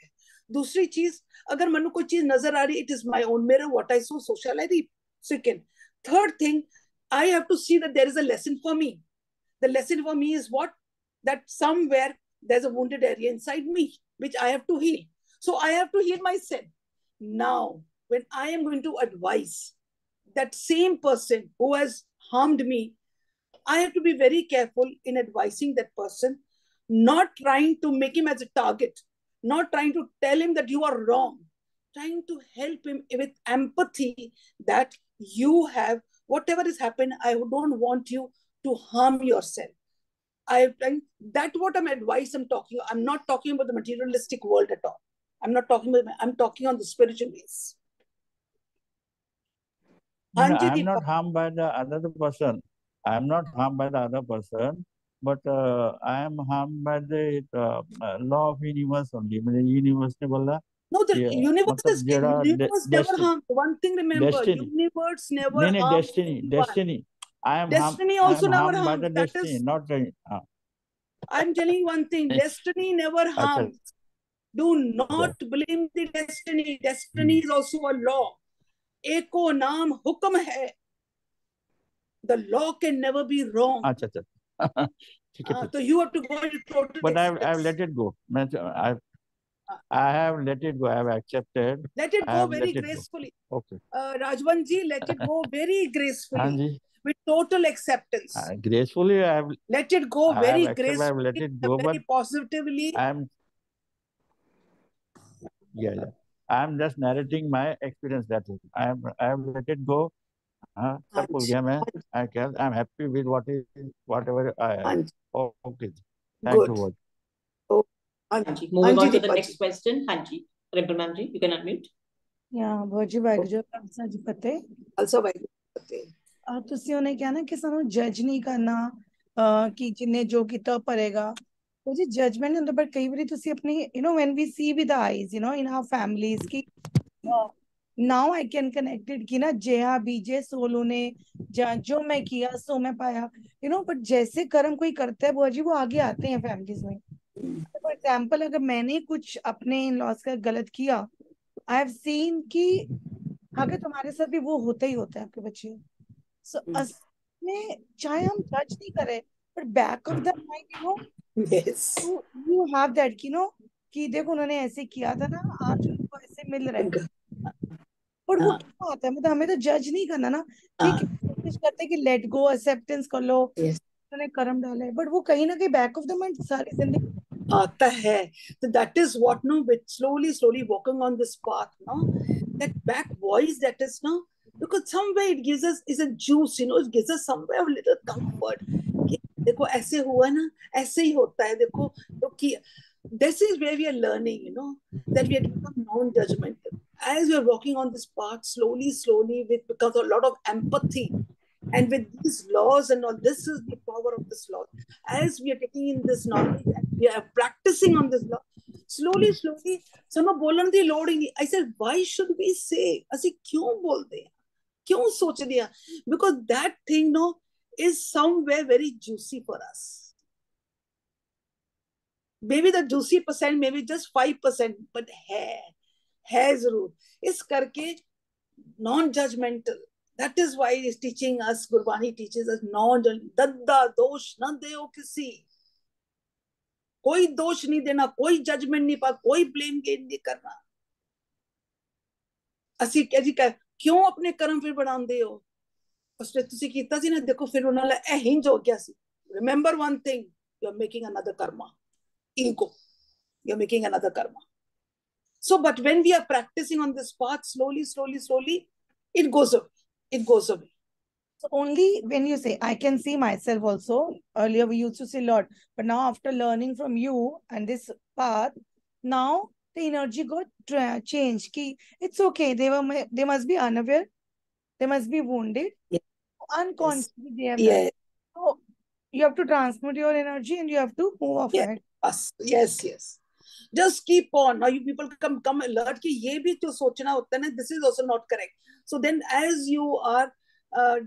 दूसरी चीज, अगर मैनू कोई चीज नजर आ रही, it is my own mirror, what I saw, so shall I reap. Second. Third thing, I have to see that there is a lesson for me. The lesson for me is what? That somewhere there's a wounded area inside me, which I have to heal. So I have to heal myself. Now, when I am going to advise that same person who has harmed me, I have to be very careful in advising that person, not trying to make him as a target, not trying to tell him that you are wrong, trying to help him with empathy that you have, whatever has happened, I don't want you to harm yourself. That's what I'm advice I'm talking. I'm not talking about the materialistic world at all. I'm talking on the spiritual base. No, I'm not harmed by the other person. I'm not harmed by the other person, but I am harmed by the law of universe only. Universe ने बोला No, the universe never harmed. One thing remember, destiny. Universe never harmed. Destiny. Destiny also never harmed by the harmed. destiny, not I'm telling you one thing, destiny never harms. Do not blame the destiny. Destiny is also a law. Eko naam hukam hai. The law can never be wrong. So you have to go into total But I've let it go. I have let it go. I have accepted. Let it go very gracefully. Okay. Rajwan ji, let it go very gracefully. With total acceptance. Gracefully, I have let it go very gracefully. I have let it go, very positively. I'm just narrating my experience. That is, I have let it go. I'm happy with whatever I have. Okay. Thank you. Oh, moving on to the next question. Hanji, Rimple ma'am ji, you can unmute. Yeah, Bhaji Vaiguru Khalsa ji Fateh. Also Vaiguru Fateh. ਤੁਸੀਂ ਉਹਨੇ ਕਿਹਾ ਨਾ ਕਿ ਸਾਨੂੰ ਜੱਜ ਨਹੀਂ ਕਰਨਾ ਕਿ ਜਿੰਨੇ ਜੋ ਕੀਤਾ ਪਰੇਗਾ ਉਹ ਜੀ ਜਜਮੈਂਟ ਹੁੰਦਾ ਪਰ ਕਈ ਵਾਰੀ ਤੁਸੀਂ ਆਪਣੀ when we see with the eyes in our families कि now I can connected कि ना जेहा बीजे सोलू ने जो मैं किया सो मैं पाया but जैसे कर्म कोई करता है बुआ जी वो आगे आते हैं फैमिलीज में फॉर एग्जाम्पल अगर मैंने कुछ अपने इन लॉस का गलत किया आई हैव सीन कि आगे तुम्हारे साथ भी वो होता ही होता है आपके बच्चे So, चाहे हम जज नहीं करें, but back of the mind, yes, you have that, कि देखो उन्होंने ऐसे किया था ना, आज उनको ऐसे मिल रहा है, पर वो क्या आता है, मतलब हमें तो जज नहीं करना ना, ठीक है, कोशिश करते कि let go, acceptance कर लो, उन्होंने कर्म डाला है, but वो कहीं ना कहीं back of the mind सारी जिंदगी आता है, so that is what with slowly walking on this path, that back voice that is because somewhere it gives us is a juice, it gives us somewhere a little comfort. देखो ऐसे हुआ ना, ऐसे ही होता है, देखो तो this is where we are learning, that we have to become non-judgmental. As we are walking on this path, slowly, with becomes a lot of empathy, and with these laws and all, this is the power of this law. As we are taking in this knowledge and we are practicing on this law, slowly, sama bolan di lod hi nahi. I said, why should we say? Asi kyun bolte hain? क्यों सोच लिया? Because that thing is somewhere very juicy for us. Maybe the juicy percent maybe just 5%, but है जरूर. इस करके non-judgmental. That is why it's teaching us, Gurbani teaches us non-judgmental. दद्दा दोष न देओ किसी. कोई दोष नहीं देना, कोई जजमेंट नहीं पा, कोई ब्लेम गेम नहीं करना. ਅਸੀਂ क्यों अपने कर्म फिर बढ़ाते हो? उसने तुसी कीता सी ना, देखो फिर उन्होंने हिंज हो गया सी. Remember one thing, you are making another karma. Ego, you are making another karma. So, but when we are practicing on this path, slowly, it goes away. So only when you say, I can see myself also. Earlier we used to say a lot, but now after learning from you and this path, now the energy got changed. Ki it's okay. They must be unaware. They must be wounded. Yes. Unconsciously they have done. Yes. So you have to transmit your energy and you have to move off Yes. ahead. Yes. Yes. Just keep on. Now you people come alert कि ये भी जो सोचना होता है ना, this is also not correct. So then as you are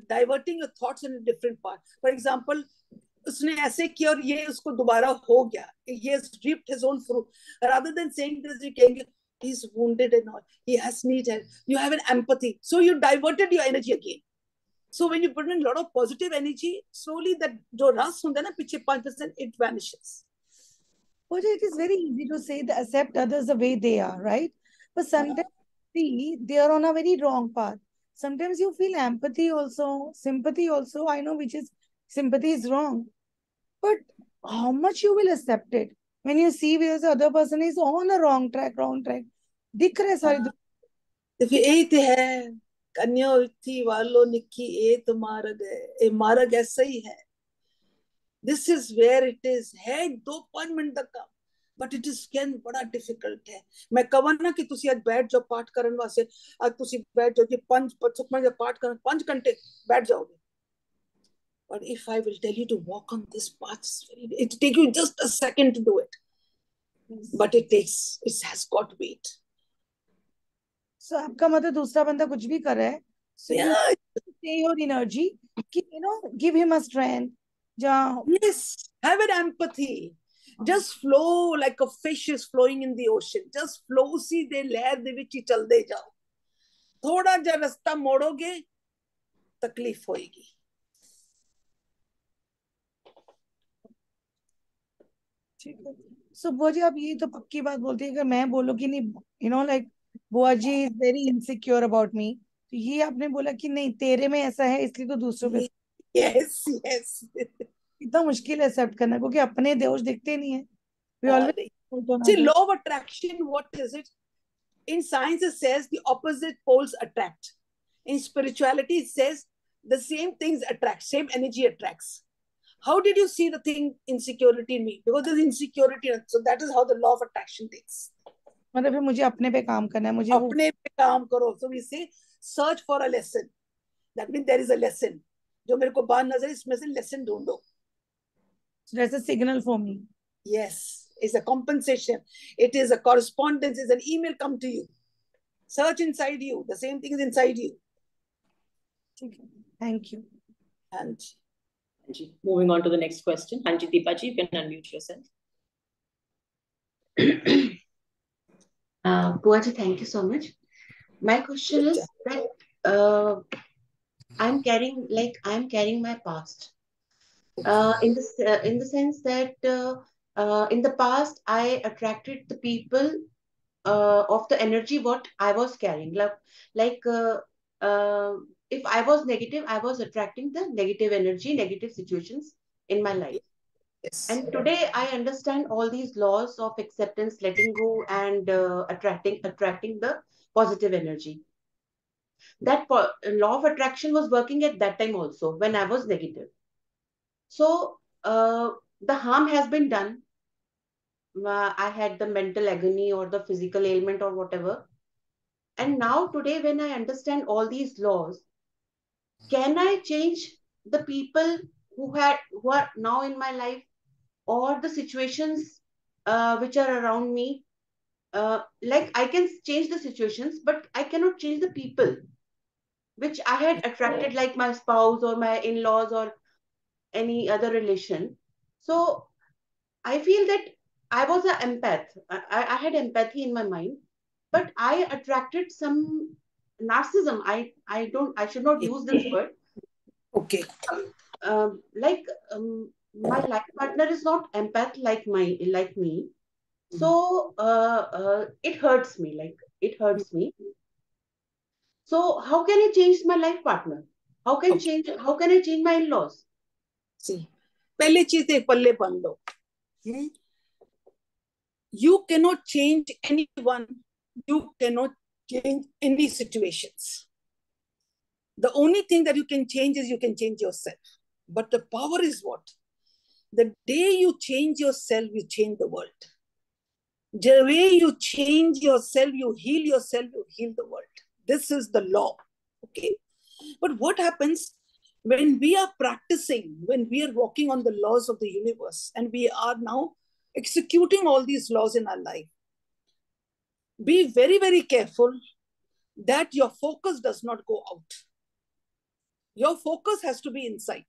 diverting your thoughts in a different part. For example, उसने ऐसे किया और ये उसको दोबारा हो गया. He has reaped his own fruit. Rather than saying this, you can he's wounded and all. He has need help. You have an empathy. So you diverted your energy again. So when you put in a lot of positive energy, slowly that जो रस होता है ना पीछे 5% it vanishes. But it is very easy to say that accept others the way they are, right? But sometimes see they are on a very wrong path. Sometimes you feel empathy also, sympathy also. I know which is sympathy is wrong. But how much you will accept it when you see where the other person is on a wrong track, wrong track. दिख रहा है सारी देखिए यही तो है कन्या थी वालो निक्की ए तो मार्ग ऐसा ही है. This is where it is है 2 मिनट तक का. But it is again बड़ा difficult है. मैं कहा ना कि तुसी आज बैठ जाओ पाठ करने वास्ते. आज तुसी बैठ जाओ कि 5 पाठ करने 5 घंटे बैठ जाओगे. But if I will tell you to walk on this path, it take you just a second to do it. But it has got weight. So आपका मतलब दूसरा बंदा कुछ भी कर रहा है. So you say your energy, give him a strength. Yes, have an empathy. Just flow like a fish is flowing in the ocean. Just flow सीधे लहर दे विच ही चलदे जाओ. थोड़ा जा रास्ता मोड़ोगे तकलीफ होएगी. So बुआ जी आप ये तो पक्की बात बोलती है. अगर मैं बोलूँ कि नहीं like बुआ जी is very insecure about me, तो ये आपने बोला कि नहीं तेरे में ऐसा है इसलिए तो दूसरों पे. Yes. इतना मुश्किल है एक्सेप्ट करना क्योंकि अपने दोष दिखते नहीं है. We always See, law of attraction, what is it? In science, it says the opposite poles attract. In spirituality, it says the same things attract, same energy attracts. How did you see the thing insecurity in me? Because there's insecurity. So that is how the law of attraction takes. मतलब फिर मुझे अपने पे काम करना है. मुझे अपने पे काम करो. So we say search for a lesson. That means there is a lesson. जो मेरे को बाहर नजर इसमें से lesson ढूंढो. So that's a signal for me. Yes, it's a compensation. It is a correspondence. It's an email come to you. Search inside you. The same thing is inside you. Thank you. And moving on to the next question. Hanji Deepaji, you can unmute yourself. Puaji, thank you so much. My question is that I'm carrying my past. In the sense that in the past I attracted the people of the energy what I was carrying. If I was negative, I was attracting the negative energy, negative situations in my life. yes. And today I understand all these laws of acceptance, letting go, and attracting the positive energy. That law of attraction was working at that time also when I was negative. So the harm has been done. I had the mental agony or the physical ailment or whatever. And now today when I understand all these laws, can I change the people who are now in my life or the situations which are around me? Like I can change the situations, but I cannot change the people which I had attracted, like my spouse or my in-laws or any other relation. So I feel that I was an empath. I had empathy in my mind, but I attracted some narcissism. I should not use this word. Okay. My life partner is not empath like me. So it hurts me. It hurts me. So how can I change my life partner? How can I change my in-laws? See, पहले चीज एक पल्ले बन लो. You cannot change anyone. You cannot change any situations. The only thing that you can change is you can change yourself. But the power is what? The day you change yourself, you change the world. The way you change yourself, you heal the world. This is the law. Okay. But what happens when we are practicing, when we are walking on the laws of the universe, and we are now executing all these laws in our life? Be very, very careful that your focus does not go out. Your focus has to be inside.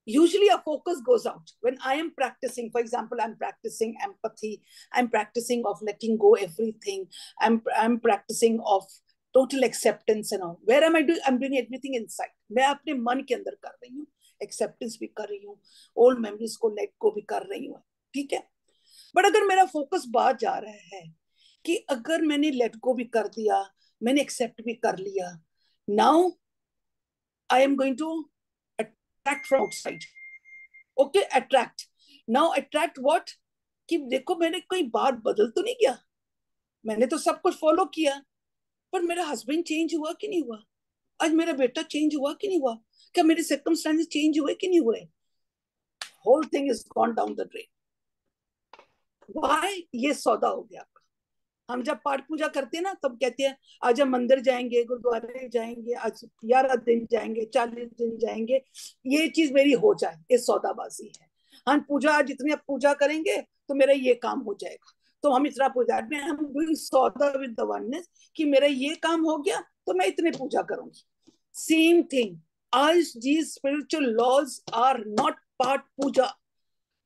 Usually our focus goes out. When I am practicing, for example, I'm practicing empathy, I'm practicing of letting go everything, I'm practicing of total acceptance and all. Where am I doing? I'm doing everything inside. मैं अपने मन के अंदर कर रही हूँ, acceptance भी कर रही हूँ, old memories को let go भी कर रही हूँ, ठीक है? But अगर मेरा focus बाहर जा रहा है कि अगर मैंने let go भी कर दिया, मैंने accept भी कर लिया, now I am going to attract from outside. Okay, attract. Now attract what? कि देखो मैंने कोई बात बदल तो नहीं किया, मैंने तो सब कुछ फॉलो किया, पर मेरा हस्बैंड चेंज हुआ कि नहीं हुआ, आज मेरा बेटा चेंज हुआ कि नहीं हुआ, क्या मेरे सर्कमस्टेंसेस चेंज हुए कि नहीं हुए? Whole thing is gone down the drain. Why? ये सौदा हो गया. हम जब पाठ पूजा करते हैं ना, तब कहते हैं आज हम मंदिर जाएंगे, गुरुद्वारे जाएंगे, आज 11 दिन जाएंगे, 40 दिन जाएंगे, ये चीज मेरी हो जाए. ये सौदाबाजी है. हम पूजा आज इतनी पूजा करेंगे तो मेरा ये काम हो जाएगा, तो हम इतना पूजा में हम डूइंग सौदा विद द वननेस कि मेरा ये काम हो गया तो मैं इतने पूजा करूंगी. Same thing. आज these spiritual laws are not part puja.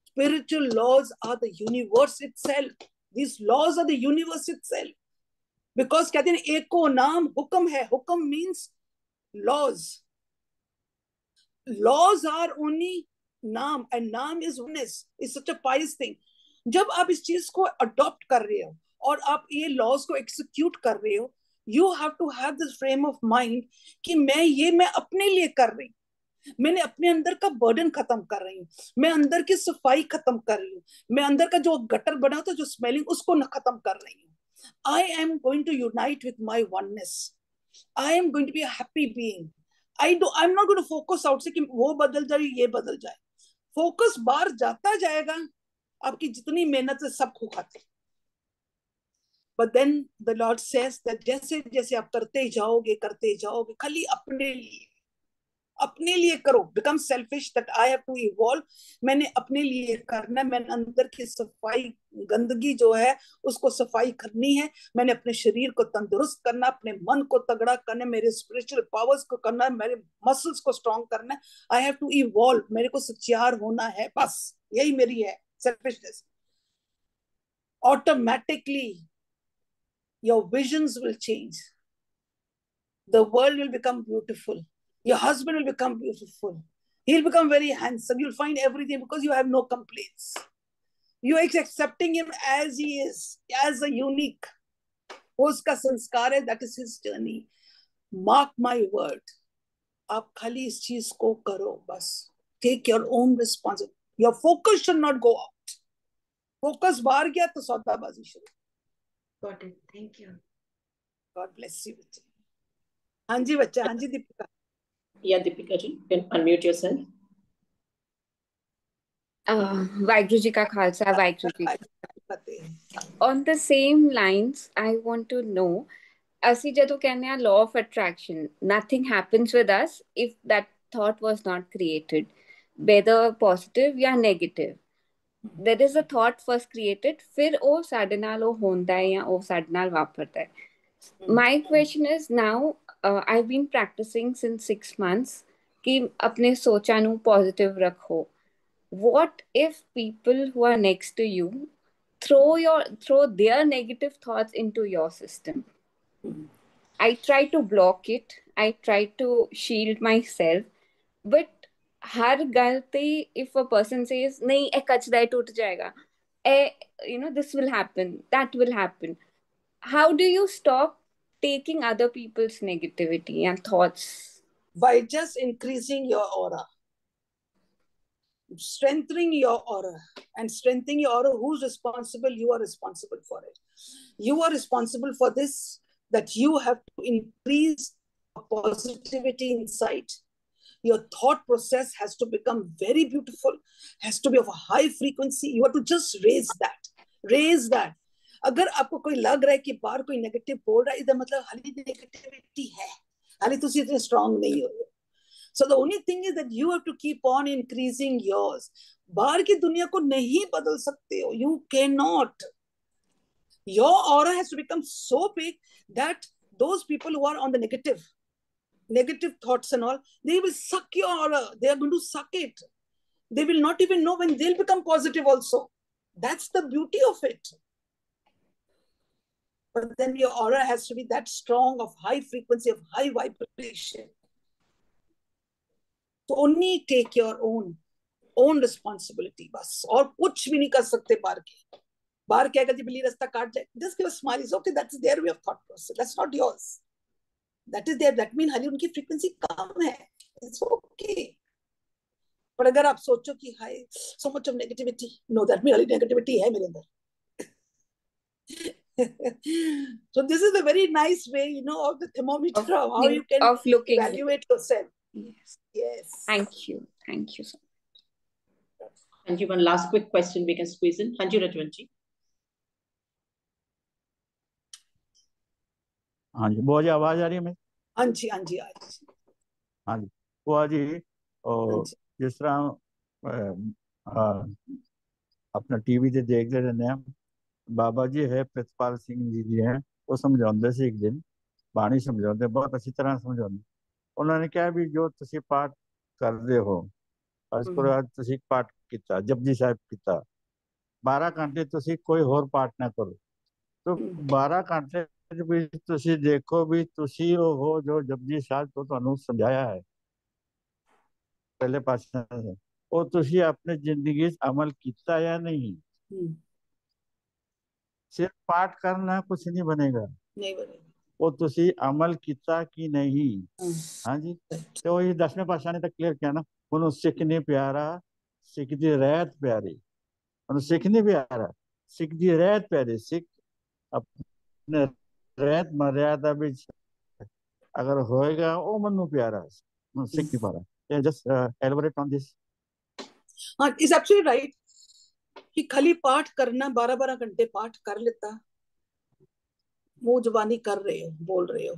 Spiritual laws are the universe itself. These laws are the universe itself. Because कहते हैं एको नाम हुक्म है. हुक्म means laws. Laws are only नाम, and नाम is oneness. It's such a pious thing. जब आप इस चीज को अडॉप्ट कर रहे हो और आप ये लॉज को एक्सिक्यूट कर रहे हो, you have to have this frame of mind कि मैं अपने लिए कर रही हूँ, मैंने अपने अंदर का बर्डन खत्म कर रही हूँ, मैं अंदर की सफाई खत्म कर रही हूँ, मैं अंदर का जो गटर बना था, जो स्मेलिंग, उसको खत्म कर रही हूँ. I am going to unite with my oneness. I am going to be a happy being. I'm not going to focus out से कि वो बदल जाए, ये बदल जाए. फोकस बाहर जाता जाएगा, आपकी जितनी मेहनत है सब खो खाते. But then the Lord says that जैसे जैसे आप करते जाओगे खाली अपने लिए करो. Become selfish that I have to evolve. मैंने अपने लिए करना है, मैंने अंदर की सफाई, गंदगी जो है उसको सफाई करनी है, मैंने अपने शरीर को तंदुरुस्त करना, अपने मन को तगड़ा करना, मेरे स्पिरिचुअल पावर्स को करना, मेरे मसल्स को स्ट्रॉन्ग करना. I have to evolve. मेरे को सच्चार होना है, बस यही मेरी है selfishness. Automatically your visions will change. The world will become beautiful. Your husband will become beautiful. He'll become very handsome. You'll find everything because you have no complaints. You are accepting him as he is, as a unique. Uska sanskar hai, that is his journey. Mark my word. आप खाली इस चीज को करो, बस. Take your own responsibility. Your focus should not go out. Focus बाहर गया तो सौदाबाजी शुरू. Got it. Thank you. God bless you. हाँ जी बच्चा, हाँ जी Deepika. Yeah, Deepika ji, you can unmute yourself. Vaheguru Ji ka Khalsa, Vaheguru Ji. On the same lines, I want to know, ਅਸੀਂ ਜਦੋਂ ਕਹਿੰਦੇ ਆ law of attraction, nothing happens with us if that thought was not created, whether positive or negative. There is a thought first created, ਫਿਰ ਉਹ ਸਾਡੇ ਨਾਲ ਉਹ ਹੁੰਦਾ ਹੈ ਜਾਂ ਉਹ ਸਾਡੇ ਨਾਲ ਵਾਪਰਦਾ ਹੈ. My question is now, I've been practicing since 6 months कि अपने सोचा ਨੂੰ positive ਰੱਖੋ. What if people who are next to you throw their negative thoughts into your system? I try to block it. I try to shield myself. But हर गल पे if a person says नहीं ये कचरा है टूट जाएगा, this will happen, that will happen. How do you stop taking other people's negativity and thoughts? By just increasing your aura. Strengthening your aura. And strengthening your aura, who's responsible? You are responsible for it. You are responsible for this, that you have to increase positivity inside. Your thought process has to become very beautiful, has to be of a high frequency. You have to just raise that. Raise that. अगर आपको कोई लग रहा है कि बाहर कोई negative बोल रहा है, इधर मतलब हाली नेगेटिविटी है, हाली तुसी इतने स्ट्रांग नहीं हो. So the only thing is that you have to keep on increasing yours. बाहर की दुनिया को नहीं बदल सकते हो. You cannot. Your aura has to become so big that those people who are on the negative thoughts and all, they will suck your aura. They are going to suck it. They will not even know when they'll become positive also. That's the beauty of it. But then your aura has to be that strong, of high frequency, of high vibration. So only take your own responsibility बस, और कुछ भी नहीं कर सकते बाहर के. बाहर क्या कहती बिल्ली रास्ता काट जाए, just give a smile. It's okay. That's their way of thought process. That's not yours. That is there. That means हाली उनकी frequency कम है. It's okay. पर अगर आप सोचो कि हाय so much of negativity, no, that means हाली negativity है मेरे अंदर. So this is a very nice way, you know, of the thermometer of how you can evaluate yourself. Yes. Yes. Thank you. Thank you so much. And you, one last quick question we can squeeze in. Hanji Rajwanji. हाँ जी, बुआ जी आवाज आ रही है मेरी? हाँ जी, हाँ जी, हाँ जी बुआ जी, और जिस तरह अपना टीवी ਤੇ ਦੇਖਦੇ ਰਹਿੰਦੇ ਆ, ਬਾਬਾ ਜੀ ਹੈ ਪ੍ਰਿਤਪਾਲ ਸਿੰਘ ਜੀ ਹੈ, ਉਹ ਸਮਝਾਉਂਦੇ ਸੀ ਇੱਕ ਦਿਨ, ਬਾਣੀ ਸਮਝਾਉਂਦੇ, ਬਹੁਤ ਅੱਛੀ ਤਰ੍ਹਾਂ ਸਮਝਾਉਂਦੇ. ਉਹਨਾਂ ਨੇ ਕਿਹਾ ਵੀ ਜੋ ਤੁਸੀਂ ਪਾਠ ਕਰਦੇ ਹੋ, ਅੱਜ ਅੱਜ ਤੁਸੀਂ ਪਾਠ ਕੀਤਾ, ਜਪਜੀ ਸਾਹਿਬ ਕੀਤਾ, 12 ਘੰਟੇ ਤੁਸੀਂ ਕੋਈ ਹੋਰ ਪਾਠ ਨਾ ਕਰੋ. तो 12 ਘੰਟੇ ਵੀ ਤੁਸੀਂ ਦੇਖੋ ਵੀ ਤੁਸੀਂ ਉਹ ਜੋ ਜਪਜੀ ਸਾਹਿਬ ਤੋਂ ਤੁਹਾਨੂੰ ਸਮਝਾਇਆ ਹੈ ਪਹਿਲੇ ਪਾਸੇ, ਉਹ ਤੁਸੀਂ ਆਪਣੀ ਜ਼ਿੰਦਗੀ 'ਚ ਅਮਲ ਕੀਤਾ ਜਾਂ ਨਹੀਂ. सिर्फ पाठ करना कुछ नहीं बनेगा, वो तुसी अमल किया कि नहीं. हाँ जी, तो ये 10वें पातशाह ने तो क्लियर किया ना, उन्होंने सिख नहीं प्यारा सिख दी रहत प्यारी, उन्होंने सिख नहीं प्यारा सिख दी रहत प्यारी. सिख अपने रहत मर्यादा विच अगर होएगा वो मनु प्यारा, सिख नहीं पा रहा. Just elaborate on this. हाँ, इज एब्सोल्युटली राइट कि खाली पाठ करना, 12-12 घंटे पाठ कर लेता, मुंह जुबानी कर रहे हो, बोल रहे हो,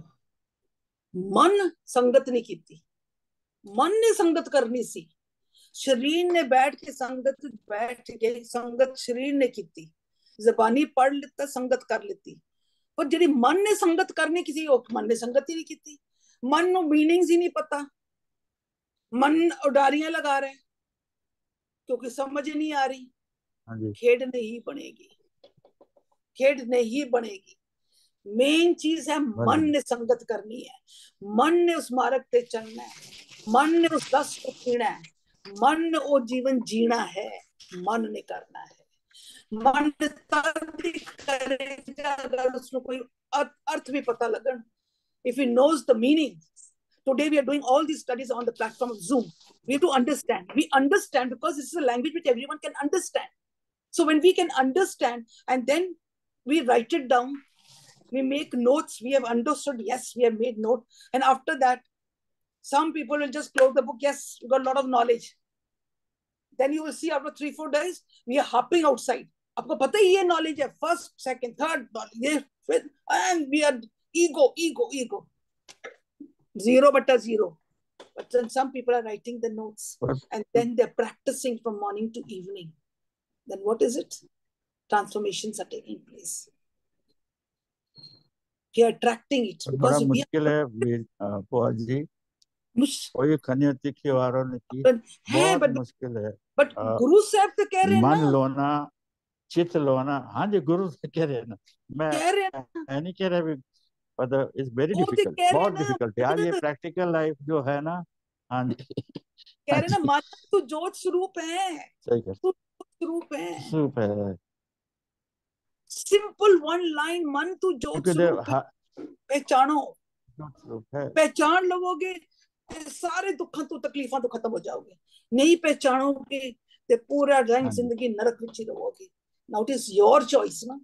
मन संगत नहीं की. मन ने संगत करनी सी, शरीर ने बैठ के संगत बैठ के संगत शरीर ने की, जबानी पढ़ लेता, संगत कर लेती. पर जी मन ने संगत करनी किसी, मन ने संगत ही नहीं की. मन नो मीनिंग्स ही नहीं पता, मन उडारियां लगा रहे क्योंकि समझ नहीं आ रही. खेड नहीं बनेगी, खेड नहीं बनेगी. मेन चीज है मन ने संगत करनी है, मन ने उस मार्ग पे चलना है, मन ने उस रस को पीना है, मन ने वो जीवन जीना है, मन ने करना है. मन तभी करेगा अगर उसको कोई अर्थ भी पता लगन. If he knows the meaning. Today we are doing all these studies on the platform of Zoom. We have to understand. We understand because this is a language which everyone can understand. So when we can understand and then we write it down, we make notes, we have understood, yes, we have made note. And after that, some people will just close the book, yes, we got a lot of knowledge. Then you will see after 3-4 days, we are hopping outside. आपको पता ही ये knowledge है, first, second, third, knowledge, fifth, and we are ego. 0/0. But then some people are writing the notes and then they're practicing from morning to evening. Then what is it? Transformations are taking place. We are attracting it. बड़ा मुश्किल है बुआ जी, कोई खनियती की वारों ने की, बहुत मुश्किल है. बट गुरु साहब तो कह रहे हैं मन लोना, चित लोना. हाँ जी, गुरु से कह रहे हैं ना, मैं नहीं कह रहा, but it's very difficult, बहुत difficult है. आज ये practical life जो है ना, हाँ जी, कह रहे ना, मन तू ज्योत स्वरूप है, सही कह, तू स्वरूप है, स्वरूप है. सिंपल वन लाइन, मन तू ज्योत स्वरूप है, पहचानो, पहचान लोगे सारे दुखों तो तकलीफों तो खत्म हो जाओगे. नहीं पहचानोगे तो पूरा रंग जिंदगी नरक विच ही रहोगे. Now it is your choice ना.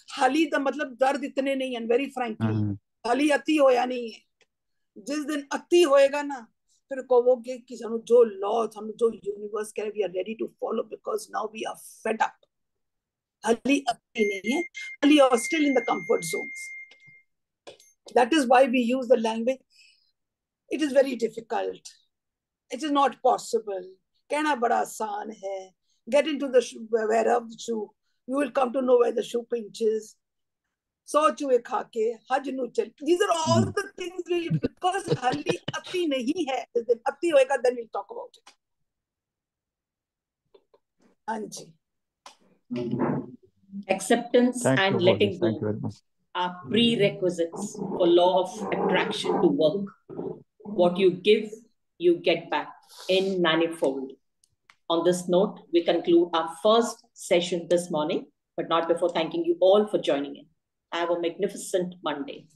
हाली दा मतलब दर्द इतने नहीं है, वेरी फ्रैंकली, हाली अति होया नहीं है. जिस दिन अति होएगा ना, फिर कहोगे कि सानू जो लॉ, सानू जो यूनिवर्स कह, we are ready to follow because now we are fed up. हाली अति नहीं है, हाली are still in the comfort zones. That is why we use the language. It is very difficult. It is not possible. कहना बड़ा आसान है. Get into the wear of the shoe. You will come to know where the shoe pinches. 100 चूहे खा के हज नु चल. These are all the things we, because हाली अति नहीं है. अति होएगा, then we'll talk about it. हाँ जी. Acceptance and letting go are prerequisites for law of attraction to work. What you give, you get back in manifold. On this note, we conclude our first session this morning, but not before thanking you all for joining in. Have a magnificent Monday.